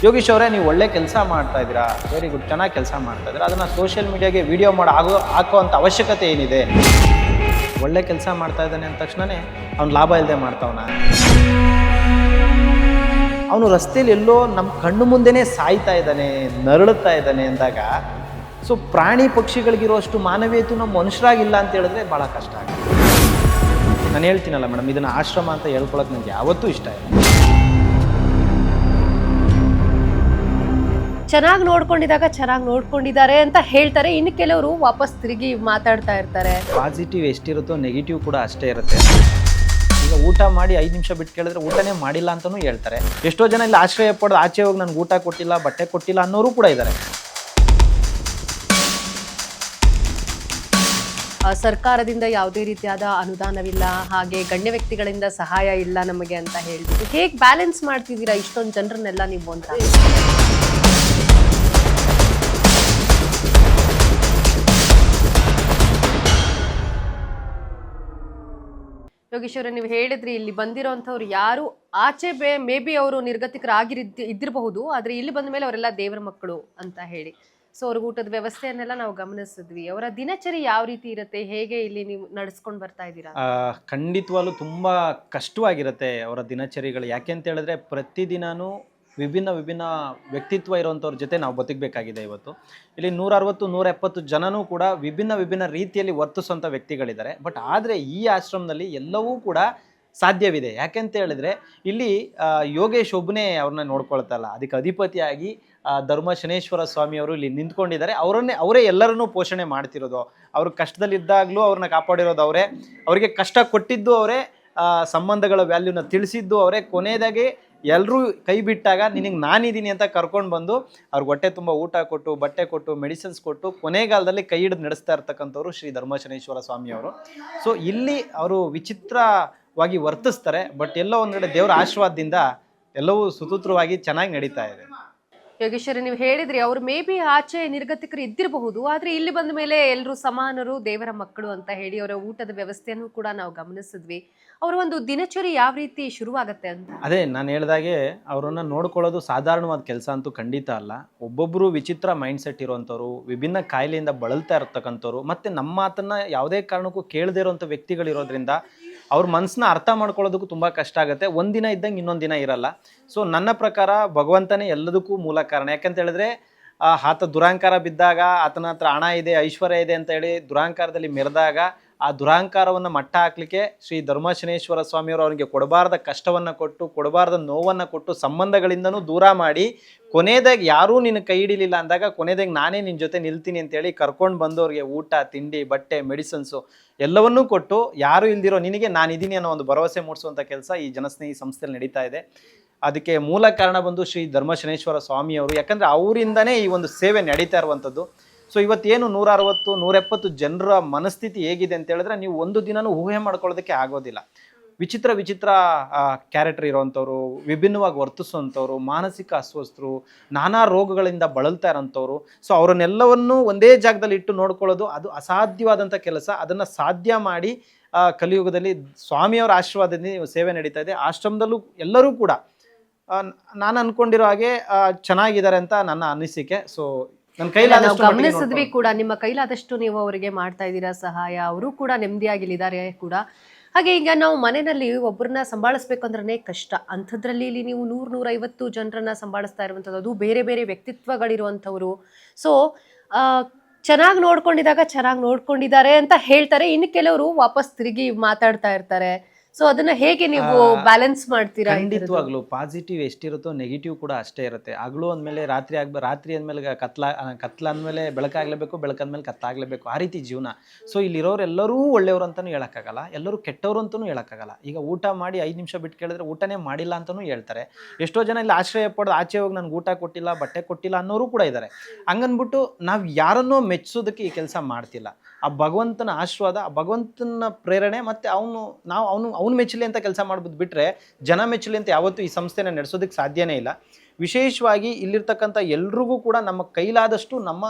ಯೋಗೀಶ್ ಅವರೇ, ನೀವು ಒಳ್ಳೆ ಕೆಲಸ ಮಾಡ್ತಾ ಇದ್ದೀರಾ, ವೆರಿ ಗುಡ್, ಚೆನ್ನಾಗಿ ಕೆಲಸ ಮಾಡ್ತಾ ಇದ್ದೀರಾ. ಅದನ್ನು ಸೋಷಿಯಲ್ ಮೀಡಿಯಾಗೆ ವಿಡಿಯೋ ಮಾಡಿ ಹಾಕುವಂಥ ಅವಶ್ಯಕತೆ ಏನಿದೆ? ಒಳ್ಳೆ ಕೆಲಸ ಮಾಡ್ತಾ ಇದ್ದಾನೆ ಅಂದ ತಕ್ಷಣವೇ ಅವ್ನು ಲಾಭ ಇಲ್ಲದೆ ಮಾಡ್ತಾವನ? ಅವನು ರಸ್ತೆಯಲ್ಲಿ ಎಲ್ಲೋ ನಮ್ಮ ಕಣ್ಣು ಮುಂದೆನೇ ಸಾಯ್ತಾ ಇದ್ದಾನೆ, ನರಳುತ್ತಾ ಇದ್ದಾನೆ ಅಂದಾಗ ಸೊ ಪ್ರಾಣಿ ಪಕ್ಷಿಗಳಿಗಿರುವಷ್ಟು ಮಾನವೀಯತೆ ನಮ್ಮ ಮನುಷ್ಯರಾಗಿಲ್ಲ ಅಂತ ಹೇಳಿದ್ರೆ ಭಾಳ ಕಷ್ಟ ಆಗುತ್ತೆ. ನಾನು ಹೇಳ್ತೀನಲ್ಲ ಮೇಡಮ್, ಇದನ್ನು ಆಶ್ರಮ ಅಂತ ಹೇಳ್ಕೊಳಕ್ಕೆ ನನಗೆ ಯಾವತ್ತೂ ಇಷ್ಟ ಇಲ್ಲ. ಚೆನ್ನಾಗಿ ನೋಡ್ಕೊಂಡಿದಾಗ ಚೆನ್ನಾಗಿ ನೋಡ್ಕೊಂಡಿದ್ದಾರೆ ಅಂತ ಹೇಳ್ತಾರೆ, ಇನ್ನು ಕೆಲವರು ವಾಪಸ್ ತಿರುಗಿ ಮಾತಾಡ್ತಾ ಇರ್ತಾರೆ. ಪಾಸಿಟಿವ್ ಎಷ್ಟಿರುತ್ತೋ ನೆಗೆಟಿವ್ ಕೂಡ ಅಷ್ಟೇ ಇರುತ್ತೆ. ಈಗ ಊಟ ಮಾಡಿ 5 ನಿಮಿಷ ಬಿಟ್ಟು ಕೇಳಿದ್ರೆ ಊಟನೇ ಮಾಡಿಲ್ಲ ಅಂತಲೂ ಹೇಳ್ತಾರೆ. ಎಷ್ಟೋ ಜನ ಇಲ್ಲಿ ಆಶ್ರಯ ಪಡೆದು ಆಚೆ ಹೋಗಿ ನನಗೆ ಊಟ ಕೊಟ್ಟಿಲ್ಲ, ಬಟ್ಟೆ ಕೊಟ್ಟಿಲ್ಲ ಅನ್ನೋರು ಕೂಡ ಇದ್ದಾರೆ. ಸರ್ಕಾರದಿಂದ ಯಾವುದೇ ರೀತಿಯಾದ ಅನುದಾನವಿಲ್ಲ, ಹಾಗೆ ಗಣ್ಯ ವ್ಯಕ್ತಿಗಳಿಂದ ಸಹಾಯ ಇಲ್ಲ ನಮಗೆ ಅಂತ ಹೇಳ್ಬಿಟ್ಟು ಹೇಗೆ ಬ್ಯಾಲೆನ್ಸ್ ಮಾಡ್ತಿದ್ದೀರಾ ಇಷ್ಟೊಂದು ಜನರನ್ನೆಲ್ಲ ನೀವು ಅಂತ? ಯೋಗೀಶ್ವರ, ನೀವು ಹೇಳಿದ್ರಿ ಇಲ್ಲಿ ಬಂದಿರೋಂಥವ್ರು ಯಾರು ಆಚೆ ಮೇ ಬಿ ಅವರು ಇದ್ದಿರಬಹುದು, ಆದ್ರೆ ಇಲ್ಲಿ ಬಂದ ಮೇಲೆ ಅವರೆಲ್ಲ ದೇವರ ಮಕ್ಕಳು ಅಂತ ಹೇಳಿ. ಸೊ ಅವ್ರಿಗೆ ಊಟದ ವ್ಯವಸ್ಥೆಯನ್ನೆಲ್ಲ ನಾವು ಗಮನಿಸಿದ್ವಿ. ಅವರ ದಿನಚರಿ ಯಾವ ರೀತಿ ಇರುತ್ತೆ, ಹೇಗೆ ಇಲ್ಲಿ ನೀವು ನಡೆಸ್ಕೊಂಡು ಬರ್ತಾ ಇದ್ದೀರಾ? ಖಂಡಿತವಾಗ್ಲೂ ತುಂಬ ಕಷ್ಟವಾಗಿರುತ್ತೆ ಅವರ ದಿನಚರಿಗಳು. ಯಾಕೆ ಅಂತ ಹೇಳಿದ್ರೆ ಪ್ರತಿದಿನವೂ ವಿಭಿನ್ನ ವ್ಯಕ್ತಿತ್ವ ಇರುವಂಥವ್ರ ಜೊತೆ ನಾವು ಬದುಕಬೇಕಾಗಿದೆ. ಇವತ್ತು ಇಲ್ಲಿ 160-170 ಜನನೂ ಕೂಡ ವಿಭಿನ್ನ ರೀತಿಯಲ್ಲಿ ವರ್ತಿಸುವಂಥ ವ್ಯಕ್ತಿಗಳಿದ್ದಾರೆ. ಬಟ್ ಆದರೆ ಈ ಆಶ್ರಮದಲ್ಲಿ ಎಲ್ಲವೂ ಕೂಡ ಸಾಧ್ಯವಿದೆ. ಯಾಕೆಂತ ಹೇಳಿದ್ರೆ ಇಲ್ಲಿ ಯೋಗೇಶ್ ಒಬ್ಬನೇ ಅವ್ರನ್ನ ನೋಡ್ಕೊಳ್ತಲ್ಲ, ಅದಕ್ಕೆ ಅಧಿಪತಿಯಾಗಿ ಧರ್ಮ ಶನೇಶ್ವರ ಸ್ವಾಮಿಯವರು ಇಲ್ಲಿ ನಿಂತ್ಕೊಂಡಿದ್ದಾರೆ. ಅವರೇ ಎಲ್ಲರನ್ನೂ ಪೋಷಣೆ ಮಾಡ್ತಿರೋದು. ಅವ್ರ ಕಷ್ಟದಲ್ಲಿದ್ದಾಗಲೂ ಅವ್ರನ್ನ ಕಾಪಾಡಿರೋದು ಅವರೇ, ಅವರಿಗೆ ಕಷ್ಟ ಕೊಟ್ಟಿದ್ದು ಅವರೇ, ಸಂಬಂಧಗಳ ವ್ಯಾಲ್ಯೂನ ತಿಳಿಸಿದ್ದು ಅವರೇ. ಕೊನೆಯದಾಗಿ ಎಲ್ಲರೂ ಕೈ ಬಿಟ್ಟಾಗ ನಿನಗೆ ನಾನಿದ್ದೀನಿ ಅಂತ ಕರ್ಕೊಂಡು ಬಂದು ಅವ್ರಿಗೆ ಹೊಟ್ಟೆ ತುಂಬ ಊಟ ಕೊಟ್ಟು, ಬಟ್ಟೆ ಕೊಟ್ಟು, ಮೆಡಿಸಿನ್ಸ್ ಕೊಟ್ಟು ಕೊನೆಗಾಲದಲ್ಲಿ ಕೈ ಹಿಡಿದು ನಡೆಸ್ತಾ ಇರ್ತಕ್ಕಂಥವ್ರು ಶ್ರೀ ಧರ್ಮಶನೇಶ್ವರ ಸ್ವಾಮಿಯವರು. ಸೊ ಇಲ್ಲಿ ಅವರು ವಿಚಿತ್ರವಾಗಿ ವರ್ತಿಸ್ತಾರೆ. ಬಟ್ ಎಲ್ಲೋ ಒಂದು ಕಡೆ ದೇವರ ಆಶೀರ್ವಾದದಿಂದ ಎಲ್ಲವೂ ಸುಸೂತ್ರವಾಗಿ ಚೆನ್ನಾಗಿ ನಡೀತಾ ಇದೆ. ಯೋಗೇಶ್ವರ, ನೀವು ಹೇಳಿದ್ರಿ ಅವ್ರು ಮೇ ಬಿ ಆಚೆ ನಿರ್ಗತಿಕರು ಇದ್ದಿರಬಹುದು, ಆದ್ರೆ ಇಲ್ಲಿ ಬಂದ ಮೇಲೆ ಎಲ್ಲರೂ ಸಮಾನರು, ದೇವರ ಮಕ್ಕಳು ಅಂತ ಹೇಳಿ ಅವರ ಊಟದ ವ್ಯವಸ್ಥೆಯನ್ನು ಕೂಡ ನಾವು ಗಮನಿಸಿದ್ವಿ. ಅವರ ಒಂದು ದಿನಚರಿ ಯಾವ ರೀತಿ ಶುರುವಾಗತ್ತೆ ಅಂತ? ಅದೇ ನಾನು ಹೇಳಿದಾಗೆ ಅವರನ್ನು ನೋಡ್ಕೊಳ್ಳೋದು ಸಾಧಾರಣವಾದ ಕೆಲಸ ಅಂತೂ ಖಂಡಿತ ಅಲ್ಲ. ಒಬ್ಬೊಬ್ಬರು ವಿಚಿತ್ರ ಮೈಂಡ್ ಸೆಟ್ ಇರುವಂಥವ್ರು, ವಿಭಿನ್ನ ಕಾಯಿಲೆಯಿಂದ ಬಳಲ್ತಾ ಇರತಕ್ಕಂಥವ್ರು, ಮತ್ತು ನಮ್ಮ ಮಾತನ್ನು ಯಾವುದೇ ಕಾರಣಕ್ಕೂ ಕೇಳದೇ ಇರೋವಂಥ ವ್ಯಕ್ತಿಗಳಿರೋದ್ರಿಂದ ಅವ್ರ ಮನಸ್ಸನ್ನ ಅರ್ಥ ಮಾಡ್ಕೊಳ್ಳೋದಕ್ಕೂ ತುಂಬ ಕಷ್ಟ ಆಗುತ್ತೆ. ಒಂದಿನ ಇದ್ದಂಗೆ ಇನ್ನೊಂದು ದಿನ ಇರಲ್ಲ. ಸೊ ನನ್ನ ಪ್ರಕಾರ ಭಗವಂತನೇ ಎಲ್ಲದಕ್ಕೂ ಮೂಲ ಕಾರಣ. ಯಾಕಂತ ಹೇಳಿದ್ರೆ ಆತ ದುರಾಂಕಾರ ಬಿದ್ದಾಗ, ಆತನ ಹತ್ರ ಹಣ ಇದೆ, ಐಶ್ವರ್ಯ ಇದೆ ಅಂತ ಹೇಳಿ ದುರಾಂಕಾರದಲ್ಲಿ ಮೆರೆದಾಗ ಆ ದುರಾಂಕಾರವನ್ನು ಮಟ್ಟ ಹಾಕ್ಲಿಕ್ಕೆ ಶ್ರೀ ಧರ್ಮಶನೇಶ್ವರ ಸ್ವಾಮಿಯವರು ಅವನಿಗೆ ಕೊಡಬಾರ್ದ ಕಷ್ಟವನ್ನು ಕೊಟ್ಟು, ಕೊಡಬಾರ್ದ ನೋವನ್ನು ಕೊಟ್ಟು, ಸಂಬಂಧಗಳಿಂದನೂ ದೂರ ಮಾಡಿ, ಕೊನೆಯದಾಗಿ ಯಾರೂ ನಿನ್ನ ಕೈ ಹಿಡಿಲಿಲ್ಲ ಅಂದಾಗ ಕೊನೆಯದಾಗಿ ನಾನೇ ನಿನ್ನ ಜೊತೆ ನಿಲ್ತೀನಿ ಅಂತೇಳಿ ಕರ್ಕೊಂಡು ಬಂದವ್ರಿಗೆ ಊಟ, ತಿಂಡಿ, ಬಟ್ಟೆ, ಮೆಡಿಸಿನ್ಸು ಎಲ್ಲವನ್ನೂ ಕೊಟ್ಟು, ಯಾರೂ ಇಲ್ದಿರೋ ನಿನಗೆ ನಾನಿದ್ದೀನಿ ಅನ್ನೋ ಒಂದು ಭರವಸೆ ಮೂಡಿಸುವಂಥ ಕೆಲಸ ಈ ಜನಸ್ನೇಹಿ ಸಂಸ್ಥೆಯಲ್ಲಿ ನಡೀತಾ ಇದೆ. ಅದಕ್ಕೆ ಮೂಲ ಕಾರಣ ಬಂದು ಶ್ರೀ ಧರ್ಮಶನೇಶ್ವರ ಸ್ವಾಮಿಯವರು. ಯಾಕಂದರೆ ಅವರಿಂದನೇ ಈ ಒಂದು ಸೇವೆ ನಡೀತಾ ಇರುವಂಥದ್ದು. ಸೊ ಇವತ್ತೇನು 160-170 ಜನರ ಮನಸ್ಥಿತಿ ಹೇಗಿದೆ ಅಂತ ಹೇಳಿದ್ರೆ ನೀವು ಒಂದು ದಿನನೂ ಊಹೆ ಮಾಡ್ಕೊಳ್ಳೋದಕ್ಕೆ ಆಗೋದಿಲ್ಲ. ವಿಚಿತ್ರ ಕ್ಯಾರೆಕ್ಟರ್ ಇರೋವಂಥವ್ರು, ವಿಭಿನ್ನವಾಗಿ ವರ್ತಿಸುವಂಥವ್ರು, ಮಾನಸಿಕ ಅಸ್ವಸ್ಥರು, ನಾನಾ ರೋಗಗಳಿಂದ ಬಳಲ್ತಾ ಇರೋಂಥವ್ರು. ಸೊ ಅವರನ್ನೆಲ್ಲವನ್ನೂ ಒಂದೇ ಜಾಗದಲ್ಲಿ ಇಟ್ಟು ನೋಡ್ಕೊಳ್ಳೋದು ಅದು ಅಸಾಧ್ಯವಾದಂಥ ಕೆಲಸ. ಅದನ್ನು ಸಾಧ್ಯ ಮಾಡಿ ಕಲಿಯುಗದಲ್ಲಿ ಸ್ವಾಮಿಯವರ ಆಶೀರ್ವಾದದಿಂದ ಸೇವೆ ನಡೀತಾ ಇದೆ. ಆಶ್ರಮದಲ್ಲೂ ಎಲ್ಲರೂ ಕೂಡ ನಾನು ಅನ್ಕೊಂಡಿರೋ ಹಾಗೆ ಚೆನ್ನಾಗಿದ್ದಾರೆ ಅಂತ ನನ್ನ ಅನಿಸಿಕೆ. ಸೊ ನನ್ನ ಕೈಲಾದಷ್ಟು ಗಮನಿಸಿದ್ವಿ ಕೂಡ, ನಿಮ್ಮ ಕೈಲಾದಷ್ಟು ನೀವು ಅವರಿಗೆ ಮಾಡ್ತಾ ಇದ್ದೀರಾ ಸಹಾಯ. ಅವರು ಕೂಡ ನೆಮ್ಮದಿಯಾಗಿದ್ದಾರೆ ಕೂಡ. ಹಾಗೆ ಈಗ ನಾವು ಮನೆಯಲ್ಲಿ ಒಬ್ಬರನ್ನ ಸಂಭಾಳಿಸ್ಬೇಕಂದ್ರೆ ಕಷ್ಟ, ಅಂಥದ್ರಲ್ಲಿ ಇಲ್ಲಿ ನೀವು 100-150 ಜನರನ್ನ ಸಂಭಾಳಿಸ್ತಾ ಇರುವಂಥದ್ದು, ಅದು ಬೇರೆ ಬೇರೆ ವ್ಯಕ್ತಿತ್ವಗಳಿರುವಂಥವ್ರು. ಸೊ ಚೆನ್ನಾಗಿ ನೋಡ್ಕೊಂಡಿದಾಗ ಚೆನ್ನಾಗಿ ನೋಡ್ಕೊಂಡಿದ್ದಾರೆ ಅಂತ ಹೇಳ್ತಾರೆ, ಇನ್ನು ಕೆಲವರು ವಾಪಸ್ ತಿರುಗಿ ಮಾತಾಡ್ತಾ ಇರ್ತಾರೆ. ಸೊ ಅದನ್ನ ಹೇಗೆ ನೀವು ಬ್ಯಾಲೆನ್ಸ್ ಮಾಡ್ತೀರಾ? ಖಂಡಿತವಾಗ್ಲೂ ಪಾಸಿಟಿವ್ ಎಷ್ಟಿರುತ್ತೋ ನೆಗೆಟಿವ್ ಕೂಡ ಅಷ್ಟೇ ಇರುತ್ತೆ. ಹಗಲು ಅಂದಮೇಲೆ ರಾತ್ರಿ ಅಂದಮೇಲೆ ಕತ್ಲ ಅಂದಮೇಲೆ ಬೆಳಕಾಗಲೇಬೇಕು, ಬೆಳಕಾದ್ಮೇಲೆ ಕತ್ತಾಗಲೇಬೇಕು, ಆ ರೀತಿ ಜೀವನ. ಸೊ ಇಲ್ಲಿರೋರೆಲ್ಲರೂ ಒಳ್ಳೆಯವರು ಅಂತಲೂ ಹೇಳೋಕ್ಕಾಗಲ್ಲ, ಎಲ್ಲರೂ ಕೆಟ್ಟವರು ಅಂತಲೂ ಹೇಳೋಕ್ಕಾಗಲ್ಲ. ಈಗ ಊಟ ಮಾಡಿ 5 ನಿಮಿಷ ಬಿಟ್ಟು ಕೇಳಿದ್ರೆ ಊಟನೇ ಮಾಡಿಲ್ಲ ಅಂತಲೂ ಹೇಳ್ತಾರೆ. ಎಷ್ಟೋ ಜನ ಇಲ್ಲಿ ಆಶ್ರಯ ಪಡೆದು ಆಚೆ ಹೋಗಿ ನನಗೆ ಊಟ ಕೊಟ್ಟಿಲ್ಲ, ಬಟ್ಟೆ ಕೊಟ್ಟಿಲ್ಲ ಅನ್ನೋರು ಕೂಡ ಇದ್ದಾರೆ. ಹಂಗನ್ಬಿಟ್ಟು ನಾವು ಯಾರನ್ನೋ ಮೆಚ್ಚಿಸೋದಕ್ಕೆ ಈ ಕೆಲಸ ಮಾಡ್ತಿಲ್ಲ. ಆ ಭಗವಂತನ ಆಶೀರ್ವಾದ, ಆ ಭಗವಂತನ ಪ್ರೇರಣೆ, ಮತ್ತು ಅವನು ಮೆಚ್ಚಲಿ ಅಂತ ಕೆಲಸ ಮಾಡ್ಬೋದು ಬಿಟ್ಟರೆ ಜನ ಮೆಚ್ಚಲಿ ಅಂತ ಯಾವತ್ತೂ ಈ ಸಂಸ್ಥೆನ ನಡೆಸೋದಕ್ಕೆ ಸಾಧ್ಯನೇ ಇಲ್ಲ. ವಿಶೇಷವಾಗಿ ಇಲ್ಲಿರ್ತಕ್ಕಂಥ ಎಲ್ರಿಗೂ ಕೂಡ ನಮ್ಮ ಕೈಲಾದಷ್ಟು ನಮ್ಮ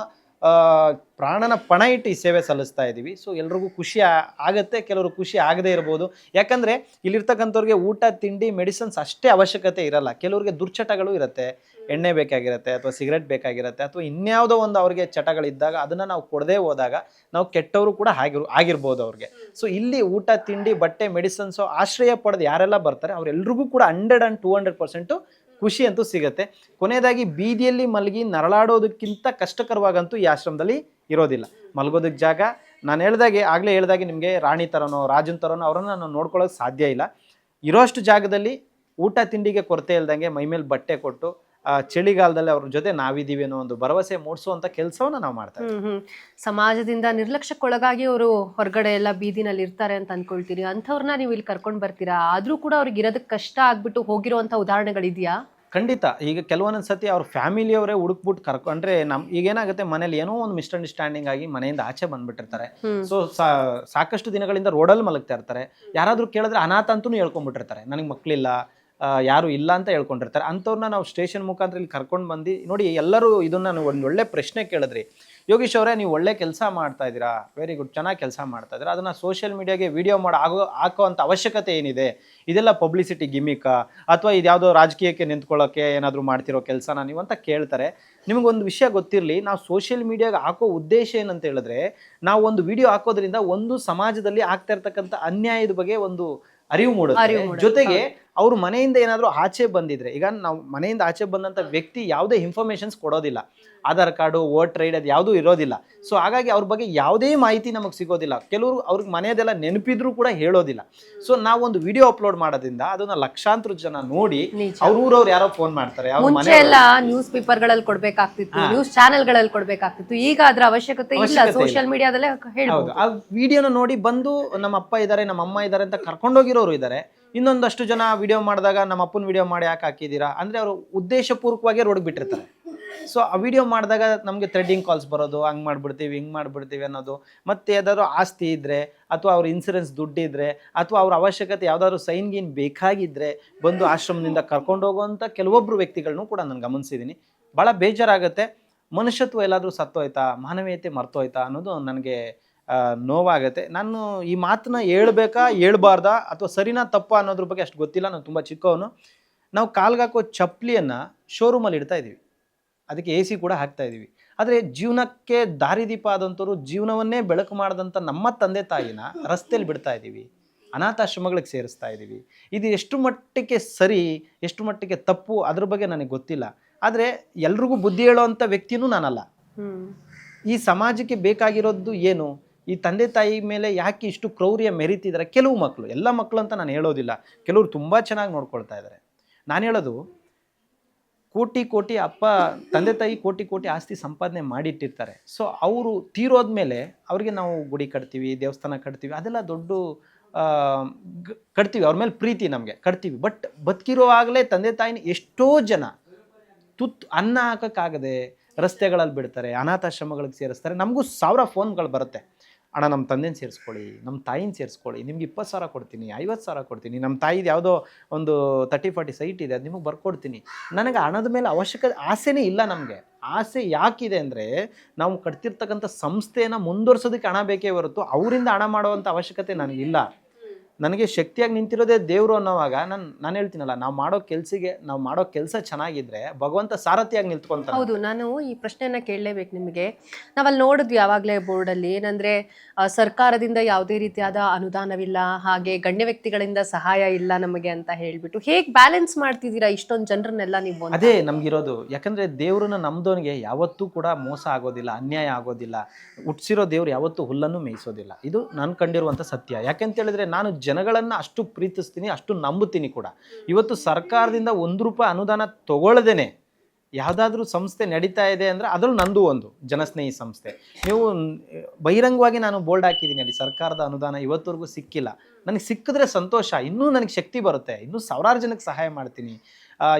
ಪ್ರಾಣನ ಪಣ ಇಟ್ಟು ಈ ಸೇವೆ ಸಲ್ಲಿಸ್ತಾ ಇದ್ದೀವಿ. ಸೊ ಎಲ್ರಿಗೂ ಖುಷಿ ಆಗುತ್ತೆ, ಕೆಲವರು ಖುಷಿ ಆಗದೇ ಇರ್ಬೋದು. ಯಾಕಂದರೆ ಇಲ್ಲಿರ್ತಕ್ಕಂಥವ್ರಿಗೆ ಊಟ ತಿಂಡಿ ಮೆಡಿಸಿನ್ಸ್ ಅಷ್ಟೇ ಅವಶ್ಯಕತೆ ಇರಲ್ಲ. ಕೆಲವ್ರಿಗೆ ದುರ್ಚಟಗಳು ಇರುತ್ತೆ, ಎಣ್ಣೆ ಬೇಕಾಗಿರುತ್ತೆ ಅಥವಾ ಸಿಗರೆಟ್ ಬೇಕಾಗಿರುತ್ತೆ ಅಥವಾ ಇನ್ಯಾವುದೋ ಒಂದು ಅವ್ರಿಗೆ ಚಟಗಳಿದ್ದಾಗ ಅದನ್ನು ನಾವು ಕೊಡದೇ ಹೋದಾಗ ನಾವು ಕೆಟ್ಟವರು ಕೂಡ ಆಗಿರ್ಬೋದು ಅವ್ರಿಗೆ. ಸೊ ಇಲ್ಲಿ ಊಟ ತಿಂಡಿ ಬಟ್ಟೆ ಮೆಡಿಸಿನ್ಸು ಆಶ್ರಯ ಪಡೆದು ಯಾರೆಲ್ಲ ಬರ್ತಾರೆ ಅವರೆಲ್ರಿಗೂ ಕೂಡ 100 and 200% ಖುಷಿ ಅಂತೂ ಸಿಗುತ್ತೆ. ಕೊನೆಯದಾಗಿ ಬೀದಿಯಲ್ಲಿ ಮಲಗಿ ನರಳಾಡೋದಕ್ಕಿಂತ ಕಷ್ಟಕರವಾಗಂತೂ ಈ ಆಶ್ರಮದಲ್ಲಿ ಇರೋದಿಲ್ಲ. ಮಲಗೋದಕ್ಕೆ ಜಾಗ, ನಾನು ಆಗಲೇ ಹೇಳ್ದಾಗೆ ನಿಮಗೆ ರಾಣಿ ಥರನೋ ರಾಜನ್ ಥರನೋ ಅವರನ್ನು ನಾನು ನೋಡ್ಕೊಳ್ಳೋಕೆ ಸಾಧ್ಯ ಇಲ್ಲ. ಇರೋಷ್ಟು ಜಾಗದಲ್ಲಿ ಊಟ ತಿಂಡಿಗೆ ಕೊರತೆ ಇಲ್ದಂಗೆ ಮೈಮೇಲೆ ಬಟ್ಟೆ ಕೊಟ್ಟು ಚಳಿಗಾಲದಲ್ಲಿ ಅವ್ರ ಜೊತೆ ನಾವಿದ್ದೀವಿ ಅನ್ನೋ ಒಂದು ಭರವಸೆ ಮೂಡಿಸುವಂಥ ಕೆಲಸವನ್ನು ನಾವು ಮಾಡ್ತಾರೆ. ಸಮಾಜದಿಂದ ನಿರ್ಲಕ್ಷ್ಯಕ್ಕೊಳಗಾಗಿ ಅವರು ಹೊರಗಡೆ ಎಲ್ಲ ಬೀದಿನಲ್ಲಿ ಇರ್ತಾರೆ ಅಂತ ಅನ್ಕೊಳ್ತೀರಿ, ಅಂಥವ್ರನ್ನ ನೀವು ಇಲ್ಲಿ ಕರ್ಕೊಂಡು ಬರ್ತೀರಾ? ಆದರೂ ಕೂಡ ಅವ್ರಿಗೆ ಇರೋದಕ್ಕೆ ಕಷ್ಟ ಆಗ್ಬಿಟ್ಟು ಹೋಗಿರುವಂಥ ಉದಾಹರಣೆಗಳಿದೆಯಾ? ಖಂಡಿತ. ಈಗ ಕೆಲವೊಂದೊಂದು ಸತಿ ಅವ್ರ ಫ್ಯಾಮಿಲಿಯವರೇ ಹುಡುಕ್ಬಿಟ್ಟು ಕರ್ಕೊಂಡ್ರೆ ಈಗೇನಾಗುತ್ತೆ, ಮನೇಲಿ ಏನೋ ಒಂದು ಮಿಸ್ಅಂಡರ್ಸ್ಟ್ಯಾಂಡಿಂಗ್ ಆಗಿ ಮನೆಯಿಂದ ಆಚೆ ಬಂದ್ಬಿಟ್ಟಿರ್ತಾರೆ. ಸೊ ಸಾಕಷ್ಟು ದಿನಗಳಿಂದ ರೋಡಲ್ಲಿ ಮಲಗ್ತಾ ಇರ್ತಾರೆ. ಯಾರಾದರೂ ಕೇಳಿದ್ರೆ ಅನಾಥ ಅಂತೂ ಹೇಳ್ಕೊಂಡ್ಬಿಟ್ಟಿರ್ತಾರೆ, ನನಗೆ ಮಕ್ಕಳಿಲ್ಲ, ಯಾರು ಇಲ್ಲ ಅಂತ ಹೇಳ್ಕೊಂಡಿರ್ತಾರೆ. ಅಂಥವ್ರನ್ನ ನಾವು ಸ್ಟೇಷನ್ ಮುಖಾಂತರ ಇಲ್ಲಿ ಕರ್ಕೊಂಡು ಬಂದು ನೋಡಿ, ಎಲ್ಲರೂ ಇದನ್ನು ಒಂದು ಒಳ್ಳೆ ಪ್ರಶ್ನೆ ಕೇಳಿದ್ರಿ. ಯೋಗೀಶ್ ಅವರೇ, ನೀವು ಒಳ್ಳೆ ಕೆಲಸ ಮಾಡ್ತಾ ಇದ್ದೀರಾ, ವೆರಿ ಗುಡ್, ಚೆನ್ನಾಗಿ ಕೆಲಸ ಮಾಡ್ತಾ ಇದ್ದೀರಾ, ಅದನ್ನು ಸೋಷಿಯಲ್ ಮೀಡಿಯಾಗೆ ವಿಡಿಯೋ ಮಾಡಿ ಹಾಕೋವಂಥ ಅವಶ್ಯಕತೆ ಏನಿದೆ? ಇದೆಲ್ಲ ಪಬ್ಲಿಸಿಟಿ ಗಿಮಿಕಾ ಅಥವಾ ಇದ್ಯಾವುದೋ ರಾಜಕೀಯಕ್ಕೆ ನಿಂತ್ಕೊಳ್ಳೋಕ್ಕೆ ಏನಾದರೂ ಮಾಡ್ತಿರೋ ಕೆಲಸನ ನೀವು ಅಂತ ಕೇಳ್ತಾರೆ. ನಿಮಗೊಂದು ವಿಷಯ ಗೊತ್ತಿರಲಿ, ನಾವು ಸೋಷಿಯಲ್ ಮೀಡಿಯಾಗೆ ಹಾಕೋ ಉದ್ದೇಶ ಏನಂತ ಹೇಳಿದ್ರೆ, ನಾವು ಒಂದು ವಿಡಿಯೋ ಹಾಕೋದ್ರಿಂದ ಒಂದು ಸಮಾಜದಲ್ಲಿ ಆಗ್ತಾ ಇರ್ತಕ್ಕಂಥ ಅನ್ಯಾಯದ ಬಗ್ಗೆ ಒಂದು ಅರಿವು ಮೂಡುತ್ತೆ. ಜೊತೆಗೆ ಅವರು ಮನೆಯಿಂದ ಏನಾದರೂ ಆಚೆ ಬಂದಿದ್ರೆ, ಈಗ ನಾವು ಮನೆಯಿಂದ ಆಚೆ ಬಂದಂಥ ವ್ಯಕ್ತಿ ಯಾವುದೇ ಇನ್ಫಾರ್ಮೇಷನ್ಸ್ ಕೊಡೋದಿಲ್ಲ, ಆಧಾರ್ ಕಾರ್ಡು ವೋಟರ್ ಐಡಿ ಅದು ಯಾವುದೂ ಇರೋದಿಲ್ಲ. ಸೊ ಹಾಗಾಗಿ ಅವ್ರ ಬಗ್ಗೆ ಯಾವುದೇ ಮಾಹಿತಿ ನಮಗೆ ಸಿಗೋದಿಲ್ಲ. ಕೆಲವರು ಅವ್ರಿಗೆ ಮನೆಯದೆಲ್ಲ ನೆನಪಿದ್ರೂ ಕೂಡ ಹೇಳೋದಿಲ್ಲ. ಸೊ ನಾವು ಒಂದು ವಿಡಿಯೋ ಅಪ್ಲೋಡ್ ಮಾಡೋದ್ರಿಂದ ಅದನ್ನ ಲಕ್ಷಾಂತರ ಜನ ನೋಡಿ ಅವ್ರ ಊರವ್ರು ಯಾರೋ ಫೋನ್ ಮಾಡ್ತಾರೆ. ಮುಂಚೆ ಎಲ್ಲ ನ್ಯೂಸ್ ಪೇಪರ್ಗಳಲ್ಲಿ ಕೊಡ್ಬೇಕಾಗ್ತಿತ್ತು, ನ್ಯೂಸ್ ಚಾನೆಲ್ಗಳಲ್ಲಿ ಕೊಡ್ಬೇಕಾಗ್ತಿತ್ತು. ಈಗ ಅದ್ರ ಅವಶ್ಯಕತೆ ಇಲ್ಲ, ಸೋಷಿಯಲ್ ಮೀಡಿಯಾದಲ್ಲೇ ಹೇಳ್ಬೋದು. ಆ ವಿಡಿಯೋನ ನೋಡಿ ಬಂದು ನಮ್ಮ ಅಪ್ಪ ಇದ್ದಾರೆ, ನಮ್ಮ ಅಮ್ಮ ಇದ್ದಾರೆ ಅಂತ ಕರ್ಕೊಂಡೋಗಿರೋರು ಇದ್ದಾರೆ. ಇನ್ನೊಂದಷ್ಟು ಜನ ವಿಡಿಯೋ ಮಾಡಿದಾಗ ನಮ್ಮ ಅಪ್ಪನ ವಿಡಿಯೋ ಮಾಡಿ ಯಾಕೆ ಹಾಕಿದ್ದೀರಾ ಅಂದರೆ ಅವರು ಉದ್ದೇಶಪೂರ್ವಕವಾಗಿ ರೋಡ್ಗೆ ಬಿಟ್ಟಿರ್ತಾರೆ. ಸೊ ಆ ವಿಡಿಯೋ ಮಾಡಿದಾಗ ನಮಗೆ ಥ್ರೆಡ್ಡಿಂಗ್ ಕಾಲ್ಸ್ ಬರೋದು, ಹಂಗೆ ಮಾಡಿಬಿಡ್ತೀವಿ ಹಿಂಗೆ ಮಾಡಿಬಿಡ್ತೀವಿ ಅನ್ನೋದು. ಮತ್ತು ಯಾವುದಾದ್ರು ಆಸ್ತಿ ಇದ್ದರೆ ಅಥವಾ ಅವ್ರ ಇನ್ಸೂರೆನ್ಸ್ ದುಡ್ಡಿದ್ರೆ ಅಥವಾ ಅವ್ರ ಅವಶ್ಯಕತೆ ಯಾವುದಾದ್ರು ಸೈನ್ ಗೀನ್ ಬೇಕಾಗಿದ್ದರೆ ಬಂದು ಆಶ್ರಮದಿಂದ ಕರ್ಕೊಂಡು ಹೋಗುವಂಥ ಕೆಲವೊಬ್ಬರು ವ್ಯಕ್ತಿಗಳನ್ನೂ ಕೂಡ ನಾನು ಗಮನಿಸಿದ್ದೀನಿ. ಭಾಳ ಬೇಜಾರಾಗುತ್ತೆ. ಮನುಷ್ಯತ್ವ ಎಲ್ಲಾದರೂ ಸತ್ತೋಯ್ತಾ, ಮಾನವೀಯತೆ ಮರ್ತೋಯ್ತಾ ಅನ್ನೋದು ನನಗೆ ನೋವಾಗುತ್ತೆ. ನಾನು ಈ ಮಾತನ್ನ ಹೇಳ್ಬಾರ್ದಾ ಅಥವಾ ಸರಿನಾ ತಪ್ಪಾ ಅನ್ನೋದ್ರ ಬಗ್ಗೆ ಅಷ್ಟು ಗೊತ್ತಿಲ್ಲ, ನಾನು ತುಂಬ ಚಿಕ್ಕವನು. ನಾವು ಕಾಲ್ಗಾಕೋ ಚಪ್ಪಲಿಯನ್ನು ಶೋರೂಮಲ್ಲಿ ಇಡ್ತಾ ಇದ್ದೀವಿ, ಅದಕ್ಕೆ AC ಕೂಡ ಹಾಕ್ತಾ ಇದ್ದೀವಿ. ಆದರೆ ಜೀವನಕ್ಕೆ ದಾರಿದೀಪ ಆದಂಥವ್ರು, ಜೀವನವನ್ನೇ ಬೆಳಕು ಮಾಡಿದಂಥ ನಮ್ಮ ತಂದೆ ತಾಯಿನ ರಸ್ತೆಯಲ್ಲಿ ಬಿಡ್ತಾ ಇದ್ದೀವಿ, ಅನಾಥಾಶ್ರಮಗಳಿಗೆ ಸೇರಿಸ್ತಾ ಇದ್ದೀವಿ. ಇದು ಎಷ್ಟು ಮಟ್ಟಿಗೆ ಸರಿ, ಎಷ್ಟು ಮಟ್ಟಿಗೆ ತಪ್ಪು ಅದ್ರ ಬಗ್ಗೆ ನನಗೆ ಗೊತ್ತಿಲ್ಲ. ಆದರೆ ಎಲ್ರಿಗೂ ಬುದ್ಧಿ ಹೇಳೋವಂಥ ವ್ಯಕ್ತಿನೂ ನಾನಲ್ಲ. ಈ ಸಮಾಜಕ್ಕೆ ಬೇಕಾಗಿರೋದು ಏನು? ಈ ತಂದೆ ತಾಯಿ ಮೇಲೆ ಯಾಕೆ ಇಷ್ಟು ಕ್ರೌರ್ಯ ಮೆರೀತಿದ್ದಾರೆ? ಕೆಲವು ಮಕ್ಕಳು, ಎಲ್ಲ ಮಕ್ಕಳು ಅಂತ ನಾನು ಹೇಳೋದಿಲ್ಲ, ಕೆಲವರು ತುಂಬ ಚೆನ್ನಾಗಿ ನೋಡ್ಕೊಳ್ತಾ ಇದ್ದಾರೆ. ನಾನು ಹೇಳೋದು, ಕೋಟಿ ಅಪ್ಪ ತಂದೆ ತಾಯಿ ಕೋಟಿ ಆಸ್ತಿ ಸಂಪಾದನೆ ಮಾಡಿಟ್ಟಿರ್ತಾರೆ. ಸೊ ಅವರು ತೀರೋದ್ಮೇಲೆ ಅವ್ರಿಗೆ ನಾವು ಗುಡಿ ಕಟ್ತೀವಿ, ದೇವಸ್ಥಾನ ಕಟ್ತೀವಿ, ಅದೆಲ್ಲ ದೊಡ್ಡ ಕಟ್ತೀವಿ, ಅವ್ರ ಮೇಲೆ ಪ್ರೀತಿ ನಮಗೆ ಕಟ್ತೀವಿ. ಬಟ್ ಬದುಕಿರುವಾಗಲೇ ತಂದೆ ತಾಯಿನ ಎಷ್ಟೋ ಜನ ಅನ್ನ ಹಾಕೋಕ್ಕಾಗದೆ ರಸ್ತೆಗಳಲ್ಲಿ ಬಿಡ್ತಾರೆ, ಅನಾಥಾಶ್ರಮಗಳಿಗೆ ಸೇರಿಸ್ತಾರೆ. ನಮಗೂ 1000 ಫೋನ್ಗಳು ಬರುತ್ತೆ, ಅಣ್ಣ ನಮ್ಮ ತಂದೆನ ಸೇರಿಸ್ಕೊಳ್ಳಿ, ನಮ್ಮ ತಾಯಿನ ಸೇರಿಸ್ಕೊಳ್ಳಿ, ನಿಮ್ಗೆ 20,000 ಕೊಡ್ತೀನಿ, 50,000 ಕೊಡ್ತೀನಿ, ನಮ್ಮ ತಾಯಿದು ಯಾವುದೋ ಒಂದು 30-40 ಸೈಟ್ ಇದೆ, ಅದು ನಿಮಗೆ ಬರ್ಕೊಡ್ತೀನಿ. ನನಗೆ ಹಣದ ಮೇಲೆ ಆಸೆನೇ ಇಲ್ಲ. ನಮಗೆ ಆಸೆ ಯಾಕಿದೆ ಅಂದರೆ, ನಾವು ಕಟ್ತಿರ್ತಕ್ಕಂಥ ಸಂಸ್ಥೆಯನ್ನು ಮುಂದುವರ್ಸೋದಕ್ಕೆ ಹಣ ಬೇಕೇ ಹೊರತು ಅವರಿಂದ ಹಣ ಮಾಡುವಂಥ ಅವಶ್ಯಕತೆ ನನಗಿಲ್ಲ. ನನಗೆ ಶಕ್ತಿಯಾಗಿ ನಿಂತಿರೋದೇ ದೇವರು ಅನ್ನೋವಾಗ ನಾನು ಹೇಳ್ತೀನಲ್ಲ, ನಾವು ಮಾಡೋ ಕೆಲಸ ಚೆನ್ನಾಗಿದ್ರೆ ಭಗವಂತ ಸಾರಥಿಯಾಗಿ ನಿಂತ್ಕೊಂತಾನೆ. ಹೌದು, ನಾನು ಈ ಪ್ರಶ್ನೆಯನ್ನ ಕೇಳಲೇಬೇಕು ನಿಮಗೆ. ನಾವಲ್ಲಿ ನೋಡಿದ್ವಿ ಯಾವಾಗಲೇ ಬೋರ್ಡಲ್ಲಿ, ಏನಂದ್ರೆ ಸರ್ಕಾರದಿಂದ ಯಾವುದೇ ರೀತಿಯಾದ ಅನುದಾನವಿಲ್ಲ, ಹಾಗೆ ಗಣ್ಯ ವ್ಯಕ್ತಿಗಳಿಂದ ಸಹಾಯ ಇಲ್ಲ ನಮಗೆ ಅಂತ ಹೇಳ್ಬಿಟ್ಟು. ಹೇಗೆ ಬ್ಯಾಲೆನ್ಸ್ ಮಾಡ್ತಿದ್ದೀರಾ ಇಷ್ಟೊಂದು ಜನರನ್ನೆಲ್ಲ ನೀವು? ಅದೇ ನಮ್ಗಿರೋದು. ಯಾಕಂದ್ರೆ ದೇವ್ರನ್ನ ನಮ್ದವನಿಗೆ ಯಾವತ್ತೂ ಕೂಡ ಮೋಸ ಆಗೋದಿಲ್ಲ, ಅನ್ಯಾಯ ಆಗೋದಿಲ್ಲ. ಹುಟ್ಟಿಸಿರೋ ದೇವ್ರು ಯಾವತ್ತೂ ಹುಲ್ಲನ್ನು ಮೇಯಿಸೋದಿಲ್ಲ. ಇದು ನಾನು ಕಂಡಿರುವಂಥ ಸತ್ಯ. ಯಾಕೆಂತ ಹೇಳಿದ್ರೆ, ನಾನು ಜನಗಳನ್ನು ಅಷ್ಟು ಪ್ರೀತಿಸ್ತೀನಿ, ಅಷ್ಟು ನಂಬುತ್ತೀನಿ ಕೂಡ. ಇವತ್ತು ಸರ್ಕಾರದಿಂದ ₹1 ಅನುದಾನ ತಗೊಳ್ಳದೇನೆ ಯಾವುದಾದ್ರೂ ಸಂಸ್ಥೆ ನಡೀತಾ ಇದೆ ಅಂದರೆ ಅದರಲ್ಲಿ ನಂದು ಒಂದು ಜನಸ್ನೇಹಿ ಸಂಸ್ಥೆ. ನೀವು ಬಹಿರಂಗವಾಗಿ ನಾನು ಬೋರ್ಡ್ ಹಾಕಿದ್ದೀನಿ, ಅಲ್ಲಿ ಸರ್ಕಾರದ ಅನುದಾನ ಇವತ್ತವರೆಗೂ ಸಿಕ್ಕಿಲ್ಲ. ನನಗೆ ಸಿಕ್ಕಿದ್ರೆ ಸಂತೋಷ, ಇನ್ನೂ ನನಗೆ ಶಕ್ತಿ ಬರುತ್ತೆ, ಇನ್ನೂ ಸಾವಿರಾರು ಜನಕ್ಕೆ ಸಹಾಯ ಮಾಡ್ತೀನಿ.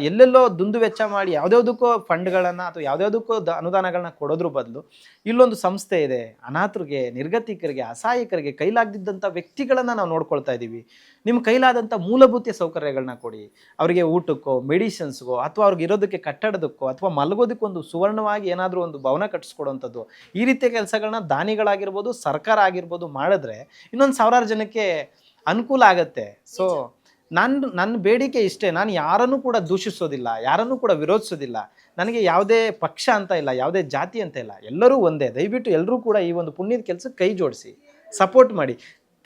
ಎಲ್ಲೆಲ್ಲೋ ದುಂದು ವೆಚ್ಚ ಮಾಡಿ ಯಾವುದ್ಯಾವುದಕ್ಕೋ ಫಂಡ್ಗಳನ್ನು ಅಥವಾ ಯಾವುದ್ಯಾವುದಕ್ಕೋ ಅನುದಾನಗಳನ್ನ ಕೊಡೋದ್ರ ಬದಲು ಇಲ್ಲೊಂದು ಸಂಸ್ಥೆ ಇದೆ, ಅನಾಥರಿಗೆ, ನಿರ್ಗತಿಕರಿಗೆ, ಅಸಹಾಯಕರಿಗೆ, ಕೈಲಾಗದಿದ್ದಂಥ ವ್ಯಕ್ತಿಗಳನ್ನು ನಾವು ನೋಡ್ಕೊಳ್ತಾ ಇದ್ದೀವಿ. ನಿಮ್ಮ ಕೈಲಾದಂಥ ಮೂಲಭೂತ ಸೌಕರ್ಯಗಳನ್ನ ಕೊಡಿ. ಅವರಿಗೆ ಊಟಕ್ಕೋ, ಮೆಡಿಸಿನ್ಸ್ಗೋ, ಅಥವಾ ಅವ್ರಿಗೆ ಇರೋದಕ್ಕೆ ಕಟ್ಟಡದಕ್ಕೋ, ಅಥವಾ ಮಲಗೋದಕ್ಕೊಂದು ಸುವರ್ಣವಾಗಿ ಏನಾದರೂ ಒಂದು ಭವನ ಕಟ್ಟಿಸ್ಕೊಡೋವಂಥದ್ದು, ಈ ರೀತಿಯ ಕೆಲಸಗಳನ್ನ ದಾನಿಗಳಾಗಿರ್ಬೋದು, ಸರ್ಕಾರ ಆಗಿರ್ಬೋದು ಮಾಡಿದ್ರೆ ಇನ್ನೊಂದು ಸಾವಿರಾರು ಜನಕ್ಕೆ ಅನುಕೂಲ ಆಗುತ್ತೆ. ಸೊ ನನ್ನ ಬೇಡಿಕೆ ಇಷ್ಟೇ, ನಾನು ಯಾರನ್ನೂ ಕೂಡ ದೂಷಿಸೋದಿಲ್ಲ, ಯಾರನ್ನೂ ಕೂಡ ವಿರೋಧಿಸೋದಿಲ್ಲ, ನನಗೆ ಯಾವುದೇ ಪಕ್ಷ ಅಂತ ಇಲ್ಲ, ಯಾವುದೇ ಜಾತಿ ಅಂತ ಇಲ್ಲ, ಎಲ್ಲರೂ ಒಂದೇ. ದಯವಿಟ್ಟು ಎಲ್ಲರೂ ಕೂಡ ಈ ಒಂದು ಪುಣ್ಯದ ಕೆಲಸಕ್ಕೆ ಕೈ ಜೋಡಿಸಿ ಸಪೋರ್ಟ್ ಮಾಡಿ.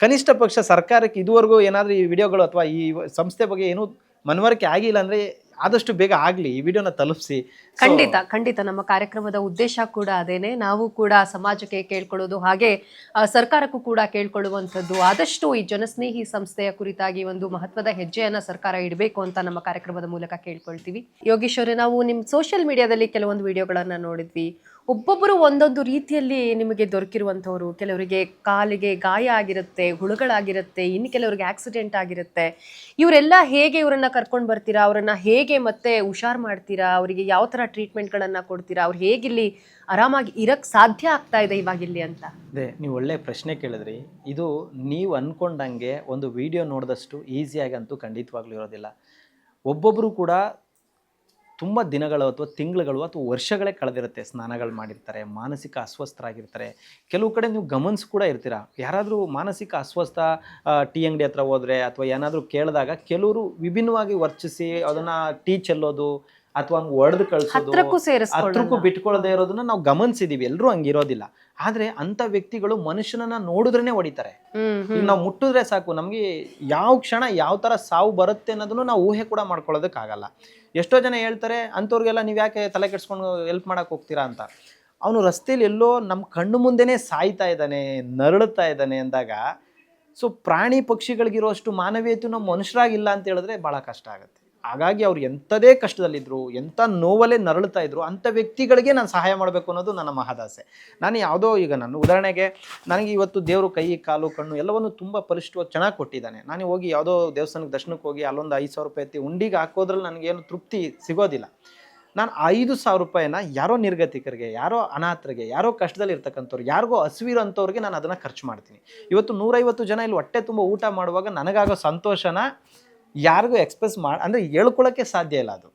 ಕನಿಷ್ಠ ಪಕ್ಷ ಸರ್ಕಾರಕ್ಕೆ ಇದುವರೆಗೂ ಏನಾದರೂ ಈ ವಿಡಿಯೋಗಳು ಅಥವಾ ಈ ಸಂಸ್ಥೆ ಬಗ್ಗೆ ಏನೂ ಮನವರಿಕೆ ಆಗಿಲ್ಲ ಅಂದರೆ ಆದಷ್ಟು ಬೇಗ ಆಗಲಿ, ಈ ವಿಡಿಯೋನ ತಲುಪಿಸಿ. ಖಂಡಿತ ನಮ್ಮ ಕಾರ್ಯಕ್ರಮದ ಉದ್ದೇಶ ಕೂಡ ಅದೇನೆ. ನಾವು ಕೂಡ ಸಮಾಜಕ್ಕೆ ಕೇಳ್ಕೊಳ್ಳೋದು, ಹಾಗೆ ಸರ್ಕಾರಕ್ಕೂ ಕೂಡ ಕೇಳ್ಕೊಳ್ಳುವಂಥದ್ದು, ಆದಷ್ಟು ಈ ಜನಸ್ನೇಹಿ ಸಂಸ್ಥೆಯ ಕುರಿತಾಗಿ ಒಂದು ಮಹತ್ವದ ಹೆಜ್ಜೆಯನ್ನ ಸರ್ಕಾರ ಇಡಬೇಕು ಅಂತ ನಮ್ಮ ಕಾರ್ಯಕ್ರಮದ ಮೂಲಕ ಕೇಳ್ಕೊಳ್ತೀವಿ. ಯೋಗೀಶ್ ಅವರೇ, ನಾವು ನಿಮ್ಮ ಸೋಷಿಯಲ್ ಮೀಡಿಯಾದಲ್ಲಿ ಕೆಲವೊಂದು ವಿಡಿಯೋಗಳನ್ನ ನೋಡಿದ್ವಿ. ಒಬ್ಬೊಬ್ಬರು ಒಂದೊಂದು ರೀತಿಯಲ್ಲಿ ನಿಮಗೆ ದೊರಕಿರುವಂಥವ್ರು. ಕೆಲವರಿಗೆ ಕಾಲಿಗೆ ಗಾಯ ಆಗಿರುತ್ತೆ, ಹುಳುಗಳಾಗಿರುತ್ತೆ, ಇನ್ನು ಕೆಲವರಿಗೆ ಆಕ್ಸಿಡೆಂಟ್ ಆಗಿರುತ್ತೆ. ಇವರೆಲ್ಲ ಹೇಗೆ ಇವರನ್ನ ಕರ್ಕೊಂಡು ಬರ್ತೀರಾ? ಅವರನ್ನ ಹೇಗೆ ಮತ್ತೆ ಹುಷಾರ್ ಮಾಡ್ತೀರಾ? ಅವರಿಗೆ ಯಾವ ಥರ ಟ್ರೀಟ್ಮೆಂಟ್ಗಳನ್ನು ಕೊಡ್ತೀರಾ? ಅವ್ರು ಹೇಗಿಲ್ಲಿ ಆರಾಮಾಗಿ ಇರಕ್ಕೆ ಸಾಧ್ಯ ಆಗ್ತಾ ಇದೆ ಇವಾಗಿಲ್ಲಿ ಅಂತ? ಅದೇ ನೀವು ಒಳ್ಳೆ ಪ್ರಶ್ನೆ ಕೇಳಿದ್ರಿ. ಇದು ನೀವು ಅಂದ್ಕೊಂಡಂಗೆ ಒಂದು ವಿಡಿಯೋ ನೋಡಿದಷ್ಟು ಈಸಿಯಾಗಂತೂ ಖಂಡಿತವಾಗ್ಲೂ ಇರೋದಿಲ್ಲ. ಒಬ್ಬೊಬ್ಬರು ಕೂಡ ತುಂಬ ದಿನಗಳು ಅಥವಾ ತಿಂಗಳುಗಳು ಅಥವಾ ವರ್ಷಗಳೇ ಕಳೆದಿರುತ್ತೆ. ಸ್ನಾನಗಳು ಮಾಡಿರ್ತಾರೆ, ಮಾನಸಿಕ ಅಸ್ವಸ್ಥರಾಗಿರ್ತಾರೆ. ಕೆಲವು ಕಡೆ ನೀವು ಗಮನಿಸಿ ಕೂಡ ಇರ್ತೀರ, ಯಾರಾದರೂ ಮಾನಸಿಕ ಅಸ್ವಸ್ಥ ಟೀ ಅಂಗಡಿ ಹತ್ರ ಹೋದರೆ ಅಥವಾ ಏನಾದರೂ ಕೇಳಿದಾಗ ಕೆಲವರು ವಿಭಿನ್ನವಾಗಿ ವರ್ತಿಸಿ ಅದನ್ನು ಟೀ ಚೆಲ್ಲೋದು ಅಥವಾ ಹಂಗೆ ಒಡೆದು ಕಳಿಸೋದು, ಹತ್ರಕ್ಕೂ ಬಿಟ್ಕೊಳ್ಳದೆ ಇರೋದನ್ನ ನಾವು ಗಮನಿಸಿದೀವಿ. ಎಲ್ಲರೂ ಹಂಗಿರೋದಿಲ್ಲ. ಆದರೆ ಅಂಥ ವ್ಯಕ್ತಿಗಳು ಮನುಷ್ಯನನ್ನ ನೋಡಿದ್ರೇ ಹೊಡಿತಾರೆ. ಈಗ ನಾವು ಮುಟ್ಟಿದ್ರೆ ಸಾಕು, ನಮಗೆ ಯಾವ ಕ್ಷಣ ಯಾವ ಥರ ಸಾವು ಬರುತ್ತೆ ಅನ್ನೋದನ್ನು ನಾವು ಊಹೆ ಕೂಡ ಮಾಡ್ಕೊಳ್ಳೋದಕ್ಕಾಗಲ್ಲ. ಎಷ್ಟೋ ಜನ ಹೇಳ್ತಾರೆ, ಅಂಥವ್ರಿಗೆಲ್ಲ ನೀವು ಯಾಕೆ ತಲೆ ಕೆಡಿಸ್ಕೊಂಡು ಹೆಲ್ಪ್ ಮಾಡೋಕೆ ಹೋಗ್ತೀರಾ ಅಂತ. ಅವನು ರಸ್ತೆಯಲ್ಲಿ ಎಲ್ಲೋ ನಮ್ಮ ಕಣ್ಣು ಮುಂದೆನೇ ಸಾಯ್ತಾ ಇದ್ದಾನೆ, ನರಳುತ್ತಾ ಇದ್ದಾನೆ ಅಂದಾಗ, ಸೊ ಪ್ರಾಣಿ ಪಕ್ಷಿಗಳಿಗಿರೋಷ್ಟು ಮಾನವೀಯತೆ ನಮ್ಮ ಮನುಷ್ಯರಾಗಿಲ್ಲ ಅಂತ ಹೇಳಿದ್ರೆ ಭಾಳ ಕಷ್ಟ ಆಗುತ್ತೆ. ಹಾಗಾಗಿ ಅವ್ರು ಎಂಥದೇ ಕಷ್ಟದಲ್ಲಿದ್ದರು, ಎಂಥ ನೋವಲ್ಲೇ ನರಳುತ್ತಾ ಇದ್ರು, ಅಂಥ ವ್ಯಕ್ತಿಗಳಿಗೆ ನಾನು ಸಹಾಯ ಮಾಡಬೇಕು ಅನ್ನೋದು ನನ್ನ ಮಹದಾಸೆ. ನಾನು ಯಾವುದೋ ಈಗ ನನ್ನ ಉದಾಹರಣೆಗೆ ನನಗೆ ಇವತ್ತು ದೇವರು ಕೈ, ಕಾಲು, ಕಣ್ಣು ಎಲ್ಲವನ್ನು ತುಂಬ ಪರಿಷ್ಠವಾಗಿ ಚೆನ್ನಾಗಿ ಕೊಟ್ಟಿದ್ದಾನೆ. ನಾನು ಹೋಗಿ ಯಾವುದೋ ದೇವಸ್ಥಾನಕ್ಕೆ ದರ್ಶನಕ್ಕೆ ಹೋಗಿ ಅಲ್ಲೊಂದು 5,000 ರೂಪಾಯಿ ಎತ್ತಿ ಉಂಡಿಗೆ ಹಾಕೋದ್ರಲ್ಲಿ ನನಗೇನು ತೃಪ್ತಿ ಸಿಗೋದಿಲ್ಲ. ನಾನು 5,000 ರೂಪಾಯಿನ ಯಾರೋ ನಿರ್ಗತಿಕರಿಗೆ, ಯಾರೋ ಅನಾಥರಿಗೆ, ಯಾರೋ ಕಷ್ಟದಲ್ಲಿ ಇರ್ತಕ್ಕಂಥವ್ರು, ಯಾರಿಗೋ ಹಸಿವಿರೋ ಅಂಥವ್ರಿಗೆ ನಾನು ಅದನ್ನು ಖರ್ಚು ಮಾಡ್ತೀನಿ. ಇವತ್ತು 150 ಜನ ಇಲ್ಲಿ ಹೊಟ್ಟೆ ತುಂಬ ಊಟ ಮಾಡುವಾಗ ನನಗಾಗೋ ಸಂತೋಷನ ಯಾರಿಗೂ ಎಕ್ಸ್ಪ್ರೆಸ್ ಅಂದರೆ ಹೇಳ್ಕೊಳ್ಳೋಕ್ಕೆ ಸಾಧ್ಯ ಇಲ್ಲ. ಅದು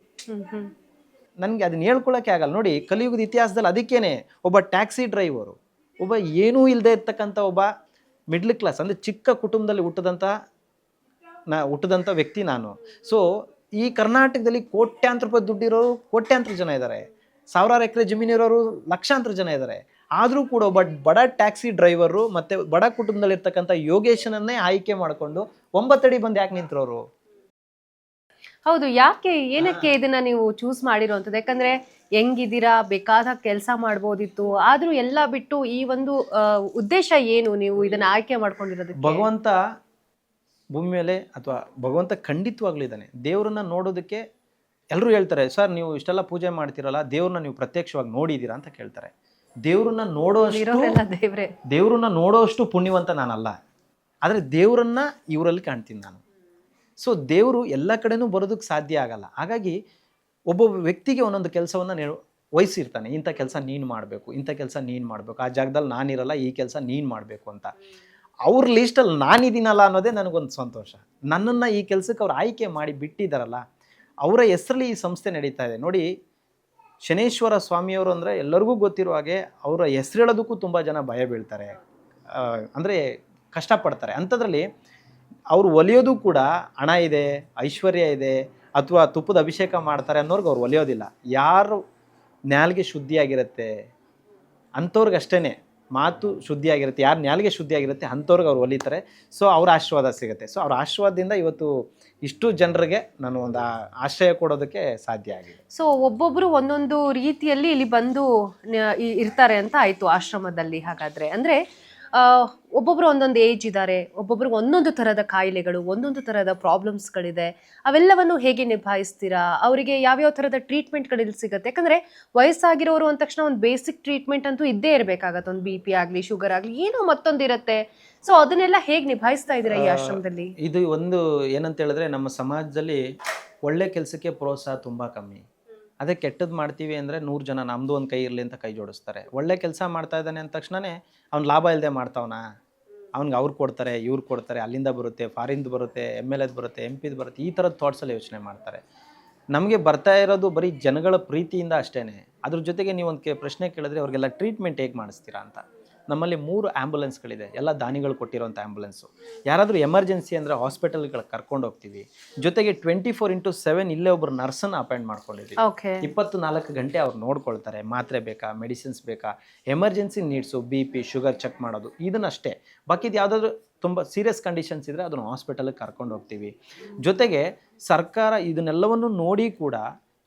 ನನಗೆ ಅದನ್ನ ಹೇಳ್ಕೊಳ್ಳೋಕ್ಕೆ ಆಗಲ್ಲ. ನೋಡಿ, ಕಲಿಯುಗದ ಇತಿಹಾಸದಲ್ಲಿ ಅದಕ್ಕೇನೆ ಒಬ್ಬ ಟ್ಯಾಕ್ಸಿ ಡ್ರೈವರು, ಒಬ್ಬ ಏನೂ ಇಲ್ಲದೆ ಇರ್ತಕ್ಕಂಥ ಒಬ್ಬ ಮಿಡ್ಲ್ ಕ್ಲಾಸ್ ಅಂದರೆ ಚಿಕ್ಕ ಕುಟುಂಬದಲ್ಲಿ ಹುಟ್ಟಿದಂಥ ವ್ಯಕ್ತಿ ನಾನು. ಸೊ ಈ ಕರ್ನಾಟಕದಲ್ಲಿ ಕೋಟ್ಯಾಂತರ ರೂಪಾಯಿ ದುಡ್ಡಿರೋರು ಕೋಟ್ಯಾಂತರ ಜನ ಇದ್ದಾರೆ, ಸಾವಿರಾರು ಎಕರೆ ಜಮೀನಿರೋರು ಲಕ್ಷಾಂತರ ಜನ ಇದ್ದಾರೆ. ಆದರೂ ಕೂಡ ಒಬ್ಬ ಬಡ ಟ್ಯಾಕ್ಸಿ ಡ್ರೈವರು ಮತ್ತು ಬಡ ಕುಟುಂಬದಲ್ಲಿರ್ತಕ್ಕಂಥ ಯೋಗೇಶನನ್ನೇ ಆಯ್ಕೆ ಮಾಡಿಕೊಂಡು 9 ಅಡಿ ಬಂದು ಯಾಕೆ ನಿಂತಿರೋರು? ಹೌದು, ಯಾಕೆ, ಏನಕ್ಕೆ ಇದನ್ನ ನೀವು ಚೂಸ್ ಮಾಡಿರೋಂಥದ್ದು? ಯಾಕಂದ್ರೆ ಹೆಂಗಿದ್ದೀರಾ, ಬೇಕಾದ ಕೆಲಸ ಮಾಡ್ಬೋದಿತ್ತು, ಆದ್ರೂ ಎಲ್ಲ ಬಿಟ್ಟು ಈ ಒಂದು ಉದ್ದೇಶ ಏನು ನೀವು ಇದನ್ನ ಆಯ್ಕೆ ಮಾಡ್ಕೊಂಡಿರೋದಕ್ಕೆ? ಭಗವಂತ ಭೂಮಿ ಮೇಲೆ ಅಥವಾ ಭಗವಂತ ಖಂಡಿತವಾಗ್ಲೂ ಇದ್ದಾನೆ. ದೇವರನ್ನ ನೋಡೋದಕ್ಕೆ ಎಲ್ಲರೂ ಹೇಳ್ತಾರೆ, ಸರ್ ನೀವು ಇಷ್ಟೆಲ್ಲ ಪೂಜೆ ಮಾಡ್ತಿರಲ್ಲ, ದೇವ್ರನ್ನ ನೀವು ಪ್ರತ್ಯಕ್ಷವಾಗಿ ನೋಡಿದ್ದೀರಾ ಅಂತ ಕೇಳ್ತಾರೆ. ದೇವ್ರನ್ನ ನೋಡೋಷ್ಟು ಪುಣ್ಯವಂತ ನಾನಲ್ಲ, ಆದರೆ ದೇವರನ್ನ ಇವರಲ್ಲಿ ಕಾಣ್ತೀನಿ ನಾನು. ಸೊ ದೇವರು ಎಲ್ಲ ಕಡೆನೂ ಬರೋದಕ್ಕೆ ಸಾಧ್ಯ ಆಗಲ್ಲ. ಹಾಗಾಗಿ ಒಬ್ಬೊಬ್ಬ ವ್ಯಕ್ತಿಗೆ ಒಂದೊಂದು ಕೆಲಸವನ್ನು ವಹಿಸಿರ್ತಾನೆ. ಇಂಥ ಕೆಲಸ ನೀನು ಮಾಡಬೇಕು, ಇಂಥ ಕೆಲಸ ನೀನು ಮಾಡಬೇಕು, ಆ ಜಾಗದಲ್ಲಿ ನಾನಿರಲ್ಲ, ಈ ಕೆಲಸ ನೀನು ಮಾಡಬೇಕು ಅಂತ. ಅವ್ರ ಲೀಸ್ಟಲ್ಲಿ ನಾನಿದ್ದೀನಲ್ಲ ಅನ್ನೋದೇ ನನಗೊಂದು ಸಂತೋಷ. ನನ್ನನ್ನು ಈ ಕೆಲಸಕ್ಕೆ ಅವ್ರು ಆಯ್ಕೆ ಮಾಡಿ ಬಿಟ್ಟಿದ್ದಾರಲ್ಲ, ಅವರ ಹೆಸರಲ್ಲಿ ಈ ಸಂಸ್ಥೆ ನಡೀತಾ ಇದೆ. ನೋಡಿ, ಶನೇಶ್ವರ ಸ್ವಾಮಿಯವರು ಅಂದರೆ ಎಲ್ಲರಿಗೂ ಗೊತ್ತಿರೋ ಹಾಗೆ ಅವರ ಹೆಸರು ಹೇಳೋದಕ್ಕೂ ತುಂಬ ಜನ ಭಯ ಬೀಳ್ತಾರೆ, ಅಂದರೆ ಕಷ್ಟಪಡ್ತಾರೆ. ಅಂಥದ್ರಲ್ಲಿ ಅವ್ರು ಒಲಿಯೋದು ಕೂಡ ಹಣ ಇದೆ, ಐಶ್ವರ್ಯ ಇದೆ, ಅಥವಾ ತುಪ್ಪದ ಅಭಿಷೇಕ ಮಾಡ್ತಾರೆ ಅನ್ನೋರ್ಗೆ ಅವ್ರು ಒಲಿಯೋದಿಲ್ಲ. ಯಾರು ನಾಲಿಗೆ ಶುದ್ಧಿಯಾಗಿರುತ್ತೆ ಅಂಥವ್ರಿಗಷ್ಟೇ ಮಾತು ಶುದ್ಧಿಯಾಗಿರುತ್ತೆ, ಯಾರು ನಾಲಿಗೆ ಶುದ್ಧಿಯಾಗಿರುತ್ತೆ ಅಂಥವ್ರಿಗೆ ಅವ್ರು ಒಲಿತಾರೆ. ಸೊ ಅವ್ರ ಆಶೀರ್ವಾದ ಸಿಗುತ್ತೆ. ಸೊ ಅವ್ರ ಆಶೀರ್ವಾದದಿಂದ ಇವತ್ತು ಇಷ್ಟು ಜನರಿಗೆ ನಾನು ಒಂದು ಆಶ್ರಯ ಕೊಡೋದಕ್ಕೆ ಸಾಧ್ಯ ಆಗಿದೆ. ಸೊ ಒಬ್ಬೊಬ್ಬರು ಒಂದೊಂದು ರೀತಿಯಲ್ಲಿ ಇಲ್ಲಿ ಬಂದು ಇರ್ತಾರೆ ಅಂತ ಆಯಿತು ಆಶ್ರಮದಲ್ಲಿ. ಹಾಗಾದರೆ ಅಂದರೆ ಒಬ್ಬೊಬ್ರು ಒಂದೊಂದು ಏಜ್ ಇದ್ದಾರೆ, ಒಬ್ಬೊಬ್ರಿಗೆ ಒಂದೊಂದು ಥರದ ಕಾಯಿಲೆಗಳು, ಒಂದೊಂದು ಥರದ ಪ್ರಾಬ್ಲಮ್ಸ್ಗಳಿದೆ. ಅವೆಲ್ಲವನ್ನು ಹೇಗೆ ನಿಭಾಯಿಸ್ತೀರಾ? ಅವರಿಗೆ ಯಾವ್ಯಾವ ಥರದ ಟ್ರೀಟ್ಮೆಂಟ್ಗಳು ಸಿಗುತ್ತೆ? ಯಾಕಂದರೆ ವಯಸ್ಸಾಗಿರೋರು ಅಂದ ತಕ್ಷಣ ಒಂದು ಬೇಸಿಕ್ ಟ್ರೀಟ್ಮೆಂಟ್ ಅಂತೂ ಇದ್ದೇ ಇರಬೇಕಾಗತ್ತೆ. ಒಂದು ಬಿ ಪಿ ಆಗಲಿ, ಶುಗರ್ ಆಗಲಿ, ಏನೋ ಮತ್ತೊಂದು ಇರುತ್ತೆ. ಸೊ ಅದನ್ನೆಲ್ಲ ಹೇಗೆ ನಿಭಾಯಿಸ್ತಾ ಇದ್ದೀರಾ ಈ ಆಶ್ರಮದಲ್ಲಿ? ಇದು ಒಂದು ಏನಂತ ಹೇಳಿದ್ರೆ, ನಮ್ಮ ಸಮಾಜದಲ್ಲಿ ಒಳ್ಳೆ ಕೆಲಸಕ್ಕೆ ಪ್ರೋತ್ಸಾಹ ತುಂಬ ಕಮ್ಮಿ. ಅದೇ ಕೆಟ್ಟದ್ದು ಮಾಡ್ತೀವಿ ಅಂದರೆ 100 ಜನ ನಮ್ಮದು ಒಂದು ಕೈ ಇರಲಿ ಅಂತ ಕೈ ಜೋಡಿಸ್ತಾರೆ. ಒಳ್ಳೆ ಕೆಲಸ ಮಾಡ್ತಾ ಇದ್ದಾನೆ ಅಂದ ತಕ್ಷಣವೇ ಅವ್ನು ಲಾಭ ಇಲ್ಲದೆ ಮಾಡ್ತಾವನ, ಅವ್ನಿಗೆ ಅವ್ರು ಕೊಡ್ತಾರೆ, ಇವ್ರು ಕೊಡ್ತಾರೆ, ಅಲ್ಲಿಂದ ಬರುತ್ತೆ, ಫಾರಿನ್ದು ಬರುತ್ತೆ, MLAದು ಬರುತ್ತೆ, MP ಬರುತ್ತೆ, ಈ ಥರದ ಥಾಟ್ಸಲ್ಲಿ ಯೋಚನೆ ಮಾಡ್ತಾರೆ. ನಮಗೆ ಬರ್ತಾ ಇರೋದು ಬರೀ ಜನಗಳ ಪ್ರೀತಿಯಿಂದ ಅಷ್ಟೇ. ಅದ್ರ ಜೊತೆಗೆ ನೀವು ಒಂದು ಪ್ರಶ್ನೆ ಕೇಳಿದ್ರೆ ಅವ್ರಿಗೆಲ್ಲ ಟ್ರೀಟ್ಮೆಂಟ್ ಹೇಗೆ ಮಾಡಿಸ್ತೀರಾ ಅಂತ. ನಮ್ಮಲ್ಲಿ 3 ಆ್ಯಂಬುಲೆನ್ಸ್ಗಳಿದೆ, ಎಲ್ಲ ದಾನಿಗಳು ಕೊಟ್ಟಿರೋಂಥ ಆ್ಯಂಬುಲೆನ್ಸು. ಯಾರಾದರೂ ಎಮರ್ಜೆನ್ಸಿ ಅಂದರೆ ಹಾಸ್ಪಿಟಲ್ಗಳಿಗೆ ಕರ್ಕೊಂಡು ಹೋಗ್ತೀವಿ. ಜೊತೆಗೆ 24/7 ಇಲ್ಲೇ ಒಬ್ಬರು ನರ್ಸನ್ನು ಅಪಾಯಿಂಟ್ ಮಾಡ್ಕೊಂಡಿದ್ದೀವಿ. 24 ಗಂಟೆ ಅವ್ರು ನೋಡ್ಕೊಳ್ತಾರೆ. ಮಾತ್ರೆ ಬೇಕಾ, ಮೆಡಿಸಿನ್ಸ್ ಬೇಕಾ, emergency needs, BP, sugar check ಮಾಡೋದು, ಇದನ್ನಷ್ಟೇ. ಬಾಕಿದು ಯಾವುದಾದ್ರೂ ತುಂಬ ಸೀರಿಯಸ್ ಕಂಡೀಷನ್ಸ್ ಇದ್ದರೆ ಅದನ್ನು ಹಾಸ್ಪಿಟಲಿಗೆ ಕರ್ಕೊಂಡು ಹೋಗ್ತೀವಿ. ಜೊತೆಗೆ ಸರ್ಕಾರ ಇದನ್ನೆಲ್ಲವನ್ನು ನೋಡಿ ಕೂಡ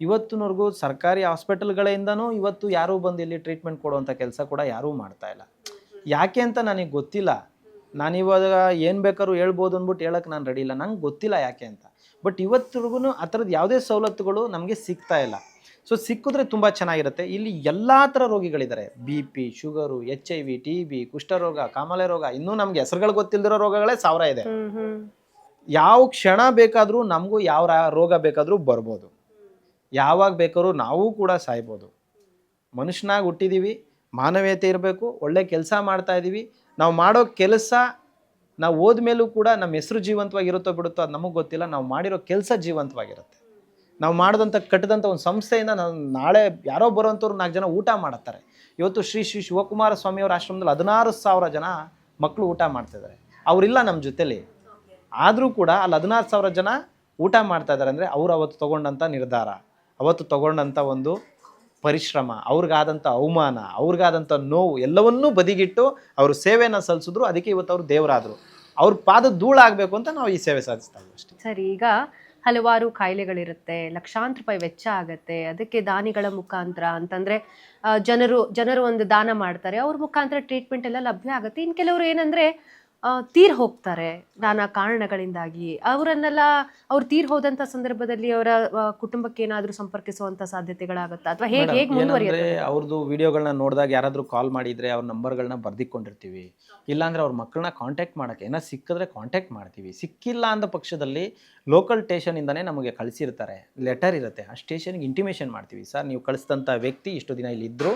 ಇವತ್ತಿನವರೆಗೂ ಸರ್ಕಾರಿ ಹಾಸ್ಪಿಟಲ್ಗಳಿಂದನೂ ಇವತ್ತು ಯಾರೂ ಬಂದು ಇಲ್ಲಿ ಟ್ರೀಟ್ಮೆಂಟ್ ಕೊಡುವಂಥ ಕೆಲಸ ಕೂಡ ಯಾರೂ ಮಾಡ್ತಾ ಇಲ್ಲ. ಯಾಕೆ ಅಂತ ನನಗೆ ಗೊತ್ತಿಲ್ಲ. ನಾನಿವಾಗ ಏನು ಬೇಕಾದ್ರೂ ಹೇಳ್ಬೋದು ಅಂದ್ಬಿಟ್ಟು ಹೇಳೋಕ್ಕೆ ನಾನು ರೆಡಿ ಇಲ್ಲ, ನಂಗೆ ಗೊತ್ತಿಲ್ಲ ಯಾಕೆ ಅಂತ. ಬಟ್ ಇವತ್ತಿಗೂ ಆ ಥರದ್ದು ಯಾವುದೇ ಸವಲತ್ತುಗಳು ನಮಗೆ ಸಿಗ್ತಾ ಇಲ್ಲ. ಸೊ ಸಿಕ್ಕಿದ್ರೆ ತುಂಬ ಚೆನ್ನಾಗಿರುತ್ತೆ. ಇಲ್ಲಿ ಎಲ್ಲ ಥರ ರೋಗಿಗಳಿದ್ದಾರೆ. BP, ಶುಗರು, HIV, TB, ಕುಷ್ಠರೋಗ, ಕಾಮಾಲೆ ರೋಗ, ಇನ್ನೂ ನಮಗೆ ಹೆಸರುಗಳು ಗೊತ್ತಿಲ್ಲದಿರೋ ರೋಗಗಳೇ 1000 ಇದೆ. ಯಾವ ಕ್ಷಣ ಬೇಕಾದರೂ ನಮಗೂ ಯಾವ ರೋಗ ಬೇಕಾದರೂ ಬರ್ಬೋದು, ಯಾವಾಗ ಬೇಕಾದ್ರೂ ನಾವು ಕೂಡ ಸಾಯ್ಬೋದು. ಮನುಷ್ಯನಾಗಿ ಹುಟ್ಟಿದ್ದೀವಿ, ಮಾನವೀಯತೆ ಇರಬೇಕು, ಒಳ್ಳೆ ಕೆಲಸ ಮಾಡ್ತಾ ಇದ್ದೀವಿ. ನಾವು ಮಾಡೋ ಕೆಲಸ ನಾವು ಹೋದ್ಮೇಲೂ ಕೂಡ ನಮ್ಮ ಹೆಸರು ಜೀವಂತವಾಗಿರುತ್ತೋ ಬಿಡುತ್ತೋ ಅದು ನಮಗೆ ಗೊತ್ತಿಲ್ಲ. ನಾವು ಮಾಡಿರೋ ಕೆಲಸ ಜೀವಂತವಾಗಿರುತ್ತೆ. ನಾವು ಮಾಡಿದಂಥ ಕಟ್ಟಿದಂಥ ಒಂದು ಸಂಸ್ಥೆಯಿಂದ ನಾವು ನಾಳೆ ಯಾರೋ ಬರೋವಂಥವ್ರು 4 ಜನ ಊಟ ಮಾಡುತ್ತಾರೆ. ಇವತ್ತು ಶ್ರೀ ಶಿವಕುಮಾರ ಸ್ವಾಮಿಯವರ ಆಶ್ರಮದಲ್ಲಿ 16,000 ಜನ ಮಕ್ಕಳು ಊಟ ಮಾಡ್ತಿದ್ದಾರೆ. ಅವರಿಲ್ಲ ನಮ್ಮ ಜೊತೆಲಿ, ಆದರೂ ಕೂಡ ಅಲ್ಲಿ 16,000 ಜನ ಊಟ ಮಾಡ್ತಾ ಇದ್ದಾರೆ. ಅಂದರೆ ಅವ್ರು ಅವತ್ತು ತೊಗೊಂಡಂಥ ನಿರ್ಧಾರ, ಅವತ್ತು ತೊಗೊಂಡಂಥ ಒಂದು ಪರಿಶ್ರಮ, ಅವ್ರಿಗಾದಂಥ ಅವಮಾನ, ಅವ್ರಿಗಾದಂಥ ನೋವು ಎಲ್ಲವನ್ನೂ ಬದಿಗಿಟ್ಟು ಅವರು ಸೇವೆಯನ್ನು ಸಲ್ಲಿಸಿದ್ರು. ಅದಕ್ಕೆ ಇವತ್ತು ಅವರು ದೇವರಾದರು. ಅವ್ರ ಪಾದ ಧೂಳಾಗಬೇಕು ಅಂತ ನಾವು ಈ ಸೇವೆ ಸಾಧಿಸ್ತಾ ಇದ್ದೀವಿ ಅಷ್ಟೇ. ಸರಿ, ಈಗ ಹಲವಾರು ಕಾಯಿಲೆಗಳಿರುತ್ತೆ, ಲಕ್ಷಾಂತರ ರೂಪಾಯಿ ವೆಚ್ಚ ಆಗುತ್ತೆ. ಅದಕ್ಕೆ ದಾನಿಗಳ ಮುಖಾಂತರ ಅಂತಂದರೆ ಜನರು ಒಂದು ದಾನ ಮಾಡ್ತಾರೆ, ಅವ್ರ ಮುಖಾಂತರ ಟ್ರೀಟ್ಮೆಂಟ್ ಎಲ್ಲ ಲಭ್ಯ ಆಗುತ್ತೆ. ಇನ್ನು ಕೆಲವರು ಏನಂದರೆ ತೀರ್ ಹೋಗ್ತಾರೆ ನಾನಾ ಕಾರಣಗಳಿಂದಾಗಿ. ಅವ್ರು ತೀರ್ ಹೋದಂಥ ಸಂದರ್ಭದಲ್ಲಿ ಅವರ ಕುಟುಂಬಕ್ಕೆ ಏನಾದರೂ ಸಂಪರ್ಕಿಸುವಂಥ ಸಾಧ್ಯತೆಗಳಾಗುತ್ತಾ, ಅಥವಾ ಹೇಗೆ ಮುಂದುವರಿಯುತ್ತೆ? ಅವ್ರದ್ದು ವಿಡಿಯೋಗಳನ್ನ ನೋಡಿದಾಗ ಯಾರಾದರೂ ಕಾಲ್ ಮಾಡಿದರೆ ಅವ್ರ ನಂಬರ್ಗಳನ್ನ ಬರ್ದಿಕೊಂಡಿರ್ತೀವಿ. ಇಲ್ಲಾಂದರೆ ಅವ್ರ ಮಕ್ಕಳನ್ನ ಕಾಂಟ್ಯಾಕ್ಟ್ ಮಾಡೋಕ್ಕೆ ಏನೋ ಸಿಕ್ಕಿದ್ರೆ ಕಾಂಟ್ಯಾಕ್ಟ್ ಮಾಡ್ತೀವಿ. ಸಿಕ್ಕಿಲ್ಲ ಅಂದ ಪಕ್ಷದಲ್ಲಿ ಲೋಕಲ್ ಸ್ಟೇಷನಿಂದನೇ ನಮಗೆ ಕಳಿಸಿರ್ತಾರೆ, ಲೆಟರ್ ಇರುತ್ತೆ. ಆ ಸ್ಟೇಷನ್ಗೆ ಇಂಟಿಮೇಷನ್ ಮಾಡ್ತೀವಿ, ಸರ್ ನೀವು ಕಳಿಸಿದಂಥ ವ್ಯಕ್ತಿ ಇಷ್ಟು ದಿನ ಇಲ್ಲಿದ್ದರು,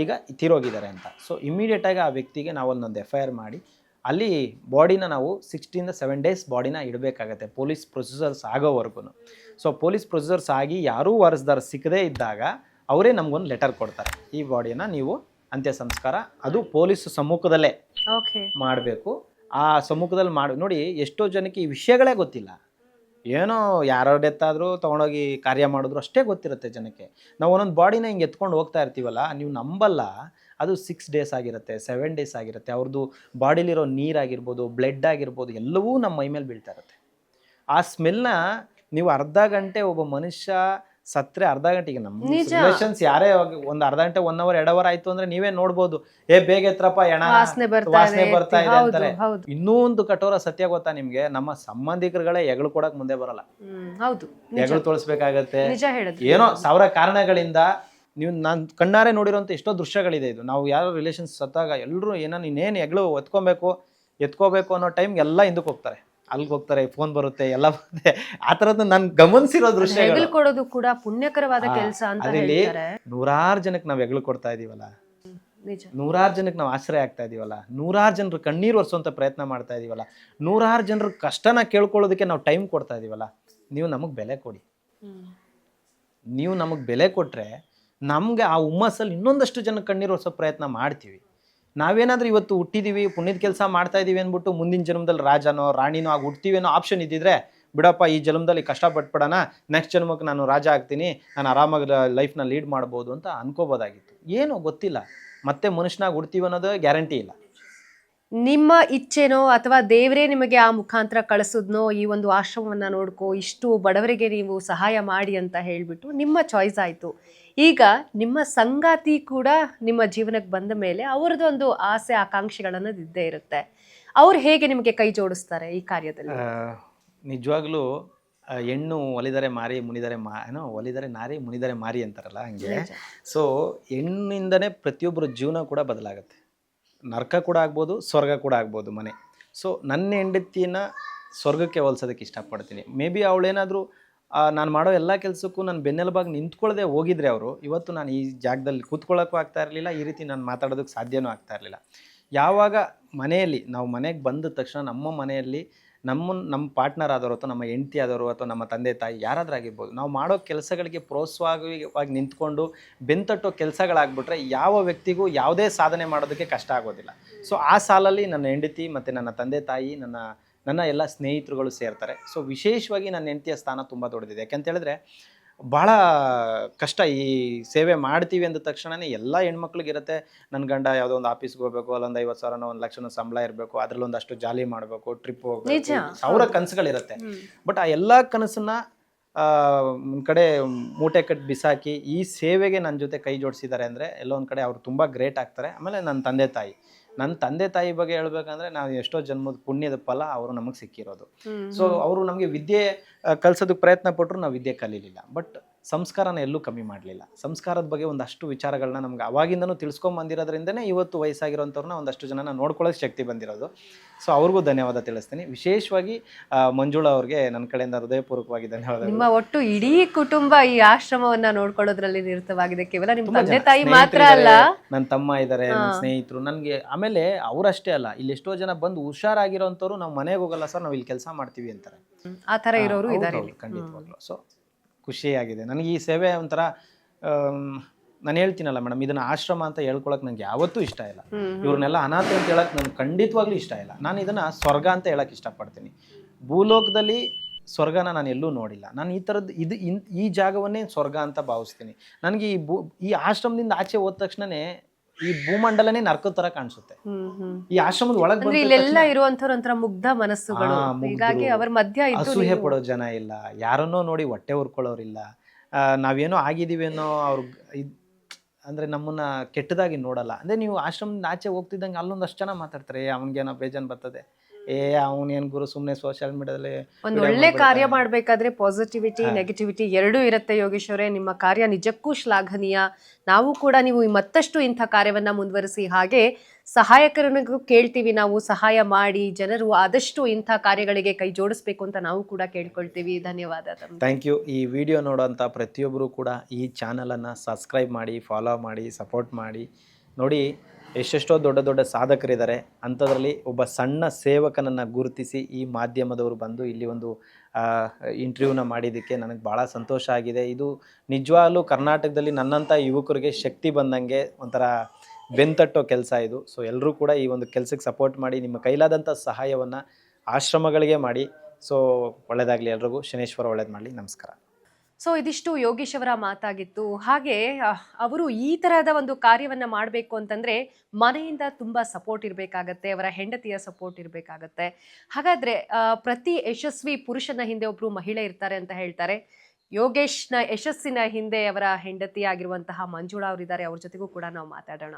ಈಗ ತೀರೋಗಿದ್ದಾರೆ ಅಂತ. ಸೊ ಇಮಿಡಿಯೇಟಾಗಿ ಆ ವ್ಯಕ್ತಿಗೆ ನಾವು ಒಂದೊಂದು FIR ಮಾಡಿ ಅಲ್ಲಿ ಬಾಡಿನ ನಾವು 6 days ಬಾಡಿನ ಇಡಬೇಕಾಗತ್ತೆ, ಪೊಲೀಸ್ ಪ್ರೊಸೀಜರ್ಸ್ ಆಗೋವರೆಗೂ. ಸೊ ಪೊಲೀಸ್ ಪ್ರೊಸೀಜರ್ಸ್ ಆಗಿ ಯಾರೂ ವಾರಸ್ದಾರ ಸಿಕ್ಕದೇ ಇದ್ದಾಗ ಅವರೇ ನಮಗೊಂದು ಲೆಟರ್ ಕೊಡ್ತಾರೆ, ಈ ಬಾಡಿನ ನೀವು ಅಂತ್ಯ ಸಂಸ್ಕಾರ ಅದು ಪೊಲೀಸ್ ಸಮ್ಮುಖದಲ್ಲೇ ಮಾಡಬೇಕು. ಆ ಸಮ್ಮುಖದಲ್ಲಿ ನೋಡಿ, ಎಷ್ಟೋ ಜನಕ್ಕೆ ಈ ವಿಷಯಗಳೇ ಗೊತ್ತಿಲ್ಲ. ಏನೋ ಯಾರೋ ಡೆತ್ ಆದರೂ ತೊಗೊಂಡೋಗಿ ಕಾರ್ಯ ಮಾಡಿದ್ರು ಅಷ್ಟೇ ಗೊತ್ತಿರುತ್ತೆ ಜನಕ್ಕೆ. ನಾವು ಒಂದೊಂದು ಬಾಡಿನ ಹಿಂಗೆ ಎತ್ಕೊಂಡು ಹೋಗ್ತಾ ಇರ್ತೀವಲ್ಲ, ನೀವು ನಂಬಲ್ಲ, ಅದು 6 days ಆಗಿರುತ್ತೆ, 7 days ಆಗಿರುತ್ತೆ. ಅವ್ರದ್ದು ಬಾಡಿಲಿರೋ ನೀರಾಗಿರ್ಬೋದು, ಬ್ಲಡ್ ಆಗಿರ್ಬೋದು, ಎಲ್ಲವೂ ನಮ್ಮ ಮೈ ಮೇಲೆ ಬೀಳ್ತಾ ಇರುತ್ತೆ. ಆ ಸ್ಮೆಲ್ನ ನೀವು ಅರ್ಧ ಗಂಟೆ, ಒಬ್ಬ ಮನುಷ್ಯ ಸತ್ತರೆ ಅರ್ಧ ಗಂಟೆಗೆ, ನಮ್ಮ ರಿಲೇಷನ್ಸ್ ಯಾರೇ ಒಂದು ಅರ್ಧ ಗಂಟೆ 1 hour 2 hour ಆಯಿತು ಅಂದರೆ ನೀವೇ ನೋಡ್ಬೋದು, ಬೇಗ ಎತ್ರಪ್ಪ ಎಣ ವಾಸನೆ ಬರ್ತಾ ಇದೆ ಅಂತಾರೆ. ಇನ್ನೂ ಒಂದು ಕಠೋರ ಸತ್ಯ ಗೊತ್ತಾ ನಿಮಗೆ, ನಮ್ಮ ಸಂಬಂಧಿಕರುಗಳೇ ಎಗಳು ಕೊಡಕ್ಕೆ ಮುಂದೆ ಬರಲ್ಲ. ಎಗಳು ತೋರಿಸ್ಬೇಕಾಗತ್ತೆ. ಏನೋ 1000 ಕಾರಣಗಳಿಂದ ನಾನು ಕಣ್ಣಾರೆ ನೋಡಿರೋಂಥ ಎಷ್ಟೋ ದೃಶ್ಯಗಳಿದೆ. ಇದು ನಾವು ಯಾರೋ ರಿಲೇಷನ್ಸ್ ಸತ್ತಾಗ ಎಲ್ಲರೂ ಇನ್ನೇನು ಎಗಳು ಎತ್ಕೋಬೇಕು ಅನ್ನೋ ಟೈಮ್ಗೆ ಎಲ್ಲ ಹಿಂದಕ್ಕೆ ಹೋಗ್ತಾರೆ, ಅಲ್ಲಿಗೆ ಹೋಗ್ತಾರೆ, ಫೋನ್ ಬರುತ್ತೆ, ಎಲ್ಲ ಬರುತ್ತೆ. ಆ ಥರದ್ದು ನಾನು ಗಮನಿಸಿರೋ ದೃಶ್ಯಗಳು ಕೊಡೋದು ಕೂಡ ಪುಣ್ಯಕರವಾದ ಕೆಲಸ ಅಂತ ಹೇಳ್ತಾರೆ. 100 ಜನಕ್ಕೆ ನಾವು ಎಗಳು ಕೊಡ್ತಾ ಇದೀವಲ್ಲ, 100 ಜನಕ್ಕೆ ನಾವು ಆಶ್ರಯ ಆಗ್ತಾ ಇದೀವಲ್ಲ, 100 ಜನರು ಕಣ್ಣೀರು ಒರೆಸುವಂಥ ಪ್ರಯತ್ನ ಮಾಡ್ತಾ ಇದೀವಲ್ಲ, 100 ಜನರ ಕಷ್ಟನ ಕೇಳ್ಕೊಳ್ಳೋದಕ್ಕೆ ನಾವು ಟೈಮ್ ಕೊಡ್ತಾ ಇದೀವಲ್ಲ. ನೀವು ನಮಗೆ ಬೆಲೆ ಕೊಡಿ. ನೀವು ನಮಗೆ ಬೆಲೆ ಕೊಟ್ಟರೆ ನಮಗೆ ಆ ಹುಮ್ಮಸ್ಸಲ್ಲಿ ಇನ್ನೊಂದಷ್ಟು ಜನ ಕಣ್ಣೀರು ಒರೆಸೋ ಪ್ರಯತ್ನ ಮಾಡ್ತೀವಿ. ನಾವೇನಾದರೂ ಇವತ್ತು ಹುಟ್ಟಿದ್ದೀವಿ, ಪುಣ್ಯದ ಕೆಲಸ ಮಾಡ್ತಾ ಇದ್ದೀವಿ ಅಂದ್ಬಿಟ್ಟು ಮುಂದಿನ ಜನ್ಮದಲ್ಲಿ ರಾಜನೋ ರಾಣಿನೋ ಆಗಿ ಹುಡ್ತೀವಿ ಅನ್ನೋ ಆಪ್ಷನ್ ಇದ್ದಿದ್ರೆ, ಬಿಡಪ್ಪ ಈ ಜನ್ಮದಲ್ಲಿ ಕಷ್ಟಪಟ್ಬಿಡೋಣ, ನೆಕ್ಸ್ಟ್ ಜನ್ಮಕ್ಕೆ ನಾನು ರಾಜ ಆಗ್ತೀನಿ, ನಾನು ಆರಾಮಾಗಿ ಲೈಫ್ನ ಲೀಡ್ ಮಾಡ್ಬೋದು ಅಂತ ಅನ್ಕೋಬೋದಾಗಿತ್ತು. ಏನೋ ಗೊತ್ತಿಲ್ಲ, ಮತ್ತೆ ಮನುಷ್ಯನಾಗಿ ಹುಡ್ತೀವಿ ಅನ್ನೋದು ಗ್ಯಾರಂಟಿ ಇಲ್ಲ. ನಿಮ್ಮ ಇಚ್ಛೆನೋ ಅಥವಾ ದೇವರೇ ನಿಮಗೆ ಆ ಮುಖಾಂತರ ಕಳಿಸಿದ್ನೋ ಈ ಒಂದು ಆಶ್ರಮವನ್ನ ನೋಡ್ಕೋ, ಇಷ್ಟು ಬಡವರಿಗೆ ನೀವು ಸಹಾಯ ಮಾಡಿ ಅಂತ ಹೇಳ್ಬಿಟ್ಟು ನಿಮ್ಮ ಚಾಯ್ಸ್ ಆಯ್ತು. ಈಗ ನಿಮ್ಮ ಸಂಗಾತಿ ಕೂಡ ನಿಮ್ಮ ಜೀವನಕ್ಕೆ ಬಂದ ಮೇಲೆ ಅವ್ರದ್ದೊಂದು ಆಸೆ ಆಕಾಂಕ್ಷೆಗಳನ್ನೋದು ಇದ್ದೇ ಇರುತ್ತೆ. ಅವ್ರು ಹೇಗೆ ನಿಮಗೆ ಕೈ ಜೋಡಿಸ್ತಾರೆ ಈ ಕಾರ್ಯದಲ್ಲಿ? ನಿಜವಾಗ್ಲೂ ಹೆಣ್ಣು ಒಲಿದರೆ ಮಾರಿ ಮುನಿದರೆ ಏನೋ ಒಲಿದರೆ ನಾರಿ ಮುನಿದರೆ ಮಾರಿ ಅಂತಾರಲ್ಲ ಹಂಗೆ. ಸೊ ಹೆಣ್ಣಿಂದನೇ ಪ್ರತಿಯೊಬ್ಬರ ಜೀವನ ಕೂಡ ಬದಲಾಗುತ್ತೆ. ನರಕ ಕೂಡ ಆಗ್ಬೋದು, ಸ್ವರ್ಗ ಕೂಡ ಆಗ್ಬೋದು ಮನೆ. ಸೊ ನನ್ನ ಹೆಂಡತಿನ ಸ್ವರ್ಗಕ್ಕೆ ಹೋಲ್ಸೋದಕ್ಕೆ ಇಷ್ಟಪಡ್ತೀನಿ. ಮೇ ಬಿ ಅವಳೇನಾದರೂ ನಾನು ಮಾಡೋ ಎಲ್ಲ ಕೆಲಸಕ್ಕೂ ನಾನು ಬೆನ್ನೆಲುಬಾಗಿ ನಿಂತ್ಕೊಳ್ಳದೆ ಹೋಗಿದ್ರೆ ಅವರು ಇವತ್ತು ನಾನು ಈ ಜಾಗದಲ್ಲಿ ಕೂತ್ಕೊಳ್ಳೋಕ್ಕೂ ಆಗ್ತಾ ಇರಲಿಲ್ಲ, ಈ ರೀತಿ ನಾನು ಮಾತಾಡೋದಕ್ಕೆ ಸಾಧ್ಯವೂ ಆಗ್ತಾ ಇರಲಿಲ್ಲ. ಯಾವಾಗ ಮನೆಯಲ್ಲಿ ನಾವು ಮನೆಗೆ ಬಂದ ತಕ್ಷಣ ನಮ್ಮ ಮನೆಯಲ್ಲಿ ನಮ್ಮ ಪಾರ್ಟ್ನರ್ ಆದವರು ಅಥವಾ ನಮ್ಮ ಹೆಂಡತಿ ಆದವರು ಅಥವಾ ನಮ್ಮ ತಂದೆ ತಾಯಿ ಯಾರಾದರೂ ಆಗಿರ್ಬೋದು, ನಾವು ಮಾಡೋ ಕೆಲಸಗಳಿಗೆ ಪ್ರೋತ್ಸಾಹವಾಗಿ ನಿಂತ್ಕೊಂಡು ಬೆಂತಟ್ಟೋ ಕೆಲಸಗಳಾಗ್ಬಿಟ್ರೆ ಯಾವ ವ್ಯಕ್ತಿಗೂ ಯಾವುದೇ ಸಾಧನೆ ಮಾಡೋದಕ್ಕೆ ಕಷ್ಟ ಆಗೋದಿಲ್ಲ. ಸೊ ಆ ಸಾಲಲ್ಲಿ ನನ್ನ ಹೆಂಡತಿ ಮತ್ತು ನನ್ನ ತಂದೆ ತಾಯಿ, ನನ್ನ ಎಲ್ಲ ಸ್ನೇಹಿತರುಗಳು ಸೇರ್ತಾರೆ. ಸೊ ವಿಶೇಷವಾಗಿ ನನ್ನ ಹೆಂಡತಿಯ ಸ್ಥಾನ ತುಂಬ ದೊಡ್ಡದಿದೆ. ಯಾಕೆಂತೇಳಿದ್ರೆ ಭಾಳ ಕಷ್ಟ. ಈ ಸೇವೆ ಮಾಡ್ತೀವಿ ಅಂದ ತಕ್ಷಣವೇ ಎಲ್ಲ ಹೆಣ್ಮಕ್ಳಿಗಿರುತ್ತೆ, ನನ್ನ ಗಂಡ ಯಾವುದೋ ಒಂದು ಆಫೀಸ್ಗೆ ಹೋಗಬೇಕು, ಅಲ್ಲೊಂದು 50,000 1,00,000 ಸಂಬಳ ಇರಬೇಕು, ಅದರಲ್ಲಿ ಒಂದಷ್ಟು ಜಾಲಿ ಮಾಡಬೇಕು, ಟ್ರಿಪ್ ಹೋಗಬೇಕು, ಸಾವಿರ ಕನಸುಗಳಿರುತ್ತೆ. ಬಟ್ ಆ ಎಲ್ಲ ಕನಸನ್ನ ಒಂದು ಕಡೆ ಮೂಟೆ ಕಟ್ಟಿ ಬಿಸಾಕಿ ಈ ಸೇವೆಗೆ ನನ್ನ ಜೊತೆ ಕೈ ಜೋಡಿಸಿದ್ದಾರೆ ಅಂದರೆ ಎಲ್ಲೋ ಒಂದು ಕಡೆ ಅವರು ತುಂಬ ಗ್ರೇಟ್ ಆಗ್ತಾರೆ. ಆಮೇಲೆ ನನ್ನ ತಂದೆ ತಾಯಿ ಬಗ್ಗೆ ಹೇಳ್ಬೇಕಂದ್ರೆ ನಾವು ಎಷ್ಟೋ ಜನ್ಮದ ಪುಣ್ಯದ ಫಲ ಅವರು ನಮಗೆ ಸಿಕ್ಕಿರೋದು. ಸೊ ಅವರು ನಮಗೆ ವಿದ್ಯೆ ಕಲಿಸೋದಕ್ಕೆ ಪ್ರಯತ್ನ ಪಟ್ಟರು, ನಾವು ವಿದ್ಯೆ ಕಲೀಲಿಲ್ಲ. ಬಟ್ ಸಂಸ್ಕಾರನ ಎಲ್ಲೂ ಕಮ್ಮಿ ಮಾಡಲಿಲ್ಲ. ಸಂಸ್ಕಾರದ ಬಗ್ಗೆ ಒಂದಷ್ಟು ವಿಚಾರಗಳನ್ನ ನಮ್ಗೆ ಅವಾಗಿಂದನೂ ತಿಳ್ಸ್ಕೊಂಬಂದಿರೋದ್ರಿಂದನೇ ಇವತ್ತು ವಯಸ್ಸಾಗಿರೋಂಥವ್ರನ್ನ ಒಂದಷ್ಟು ಜನನ ನೋಡ್ಕೊಳ್ಳೋಕೆ ಶಕ್ತಿ ಬಂದಿರೋದು. ಸೊ ಅವ್ರಿಗೂ ಧನ್ಯವಾದ ತಿಳಿಸ್ತೀನಿ. ವಿಶೇಷವಾಗಿ ಮಂಜುಳಾ ಅವ್ರಿಗೆ ನನ್ನ ಕಡೆಯಿಂದ ಹೃದಯಪೂರ್ವಕವಾಗಿ ಧನ್ಯವಾದ. ನಿಮ್ಮ ಒಟ್ಟು ಇಡೀ ಕುಟುಂಬ ಈ ಆಶ್ರಮವನ್ನ ನೋಡ್ಕೊಳ್ಳೋದ್ರಲ್ಲಿ ನಿರತವಾಗಿದೆ. ಕೇವಲ ನಿಮ್ಮ ತಂದೆ ತಾಯಿ ಮಾತ್ರ ಅಲ್ಲ, ನನ್ನ ತಮ್ಮ ಇದ್ದಾರೆ, ನನ್ನ ಸ್ನೇಹಿತರು ನನಗೆ. ಆಮೇಲೆ ಅವರಷ್ಟೇ ಅಲ್ಲ, ಇಲ್ಲಿ ಎಷ್ಟೋ ಜನ ಬಂದು ಹುಷಾರಾಗಿರೋಂಥವ್ರು ನಾವು ಮನೆಗೆ ಹೋಗಲ್ಲ ಸರ್, ನಾವು ಇಲ್ಲಿ ಕೆಲಸ ಮಾಡ್ತೀವಿ ಅಂತಾರೆ. ಆ ಥರ ಇರೋರು ಇದ್ದಾರೆ ಖಂಡಿತವಾಗ್ಲು. ಸೊ ಖುಷಿಯಾಗಿದೆ ನನಗೆ ಈ ಸೇವೆ. ಒಂಥರ ನಾನು ಹೇಳ್ತೀನಲ್ಲ ಮೇಡಮ್, ಇದನ್ನ ಆಶ್ರಮ ಅಂತ ಹೇಳ್ಕೊಳಕ್ ನಂಗೆ ಯಾವತ್ತೂ ಇಷ್ಟ ಇಲ್ಲ. ಇವ್ರನ್ನೆಲ್ಲ ಅನಾಥ ಅಂತ ಹೇಳಕ್ ನನ್ಗೆ ಖಂಡಿತವಾಗ್ಲೂ ಇಷ್ಟ ಇಲ್ಲ. ನಾನು ಇದನ್ನ ಸ್ವರ್ಗ ಅಂತ ಹೇಳಕ್ ಇಷ್ಟಪಡ್ತೀನಿ. ಭೂಲೋಕದಲ್ಲಿ ಸ್ವರ್ಗನ ನಾನು ಎಲ್ಲೂ ನೋಡಿಲ್ಲ. ನಾನು ಈ ಥರದ್ದು ಈ ಜಾಗವನ್ನೇ ಸ್ವರ್ಗ ಅಂತ ಭಾವಿಸ್ತೀನಿ. ನನಗೆ ಈ ಆಶ್ರಮದಿಂದ ಆಚೆ ಹೋದ ತಕ್ಷಣನೇ ಈ ಭೂಮಂಡಲನೇ ನರ್ಕದ ತರ ಕಾಣಿಸುತ್ತೆ. ಈ ಆಶ್ರಮದ ಒಳಗೆ ಇಲ್ಲೆಲ್ಲ ಇರುವಂತವ್ರ ಒಂಥರ ಮುಗ್ಧ ಮನಸ್ಸುಗಳು, ಹೀಗಾಗಿ ಅವರ ಮಧ್ಯ ಅಸೂಹೆ ಪಡೋ ಜನ ಇಲ್ಲ, ಯಾರನ್ನೋ ನೋಡಿ ಹೊಟ್ಟೆ ಉರ್ಕೊಳ್ಳೋರಿಲ್ಲ, ನಾವೇನೋ ಆಗಿದೀವಿ ಅನ್ನೋ ಅಂದ್ರೆ ನಮ್ಮನ್ನ ಕೆಟ್ಟದಾಗಿ ನೋಡಲ್ಲ. ಅಂದ್ರೆ ನೀವು ಆಶ್ರಮದಿಂದ ಆಚೆ ಹೋಗ್ತಿದ್ದಂಗೆ ಅಲ್ಲೊಂದಷ್ಟು ಜನ ಮಾತಾಡ್ತಾರೆ, ಅವನಿಗೇನೋ ಬೇಜಾನ್ ಬರ್ತದೆ, ಅವನೇನ್ ಗುರು ಸುಮ್ಮನೆ ಸೋಷಿಯಲ್ ಮೀಡಿಯಾದಲ್ಲಿ. ಒಂದು ಒಳ್ಳೆ ಕಾರ್ಯ ಮಾಡ್ಬೇಕಾದ್ರೆ ಪಾಸಿಟಿವಿಟಿ ನೆಗೆಟಿವಿಟಿ ಎರಡೂ ಇರುತ್ತೆ ಯೋಗೇಶ್ ಅವರೇ. ನಿಮ್ಮ ಕಾರ್ಯ ನಿಜಕ್ಕೂ ಶ್ಲಾಘನೀಯ. ನಾವು ಕೂಡ ನೀವು ಮತ್ತಷ್ಟು ಇಂಥ ಕಾರ್ಯವನ್ನ ಮುಂದುವರಿಸಿ, ಹಾಗೆ ಸಹಾಯಕರನಿಗೂ ಕೇಳ್ತೀವಿ, ನಾವು ಸಹಾಯ ಮಾಡಿ ಜನರು ಆದಷ್ಟು ಇಂಥ ಕಾರ್ಯಗಳಿಗೆ ಕೈ ಜೋಡಿಸ್ಬೇಕು ಅಂತ ನಾವು ಕೂಡ ಕೇಳ್ಕೊಳ್ತೀವಿ. ಧನ್ಯವಾದ. Thank you. ಈ ವಿಡಿಯೋ ನೋಡೋಂಥ ಪ್ರತಿಯೊಬ್ಬರು ಕೂಡ ಈ ಚಾನಲನ್ನು ಸಬ್ಸ್ಕ್ರೈಬ್ ಮಾಡಿ, ಫಾಲೋ ಮಾಡಿ, ಸಪೋರ್ಟ್ ಮಾಡಿ. ನೋಡಿ, ಎಷ್ಟೆಷ್ಟೋ ದೊಡ್ಡ ದೊಡ್ಡ ಸಾಧಕರಿದ್ದಾರೆ, ಅಂಥದ್ರಲ್ಲಿ ಒಬ್ಬ ಸಣ್ಣ ಸೇವಕನನ್ನು ಗುರುತಿಸಿ ಈ ಮಾಧ್ಯಮದವರು ಬಂದು ಇಲ್ಲಿ ಒಂದು ಇಂಟರ್ವ್ಯೂನ ಮಾಡಿದ್ದಕ್ಕೆ ನನಗೆ ಭಾಳ ಸಂತೋಷ ಆಗಿದೆ. ಇದು ನಿಜವಾಗ್ಲೂ ಕರ್ನಾಟಕದಲ್ಲಿ ನನ್ನಂಥ ಯುವಕರಿಗೆ ಶಕ್ತಿ ಬಂದಂಗೆ ಒಂಥರ ಬೆಂತಟ್ಟೋ ಕೆಲಸ ಇದು. ಸೊ ಎಲ್ಲರೂ ಕೂಡ ಈ ಒಂದು ಕೆಲಸಕ್ಕೆ ಸಪೋರ್ಟ್ ಮಾಡಿ, ನಿಮ್ಮ ಕೈಲಾದಂಥ ಸಹಾಯವನ್ನು ಆಶ್ರಮಗಳಿಗೆ ಮಾಡಿ. ಸೊ ಒಳ್ಳೆಯದಾಗಲಿ ಎಲ್ರಿಗೂ. ಶನೇಶ್ವರ ಒಳ್ಳೇದು ಮಾಡಲಿ. ನಮಸ್ಕಾರ. ಸೊ ಇದಿಷ್ಟು ಯೋಗೇಶ್ ಅವರ ಮಾತಾಗಿತ್ತು. ಹಾಗೆ ಅವರು ಈ ತರಹದ ಒಂದು ಕಾರ್ಯವನ್ನ ಮಾಡಬೇಕು ಅಂತಂದ್ರೆ ಮನೆಯಿಂದ ತುಂಬಾ ಸಪೋರ್ಟ್ ಇರಬೇಕಾಗತ್ತೆ, ಅವರ ಹೆಂಡತಿಯ ಸಪೋರ್ಟ್ ಇರಬೇಕಾಗತ್ತೆ. ಹಾಗಾದ್ರೆ ಪ್ರತಿ ಯಶಸ್ವಿ ಪುರುಷನ ಹಿಂದೆ ಒಬ್ರು ಮಹಿಳೆ ಇರ್ತಾರೆ ಅಂತ ಹೇಳ್ತಾರೆ. ಯೋಗೇಶ್ನ ಯಶಸ್ಸಿನ ಹಿಂದೆ ಅವರ ಹೆಂಡತಿ ಆಗಿರುವಂತಹ ಮಂಜುಳಾ ಅವರಿದ್ದಾರೆ. ಅವ್ರ ಜೊತೆಗೂ ಕೂಡ ನಾವು ಮಾತಾಡೋಣ.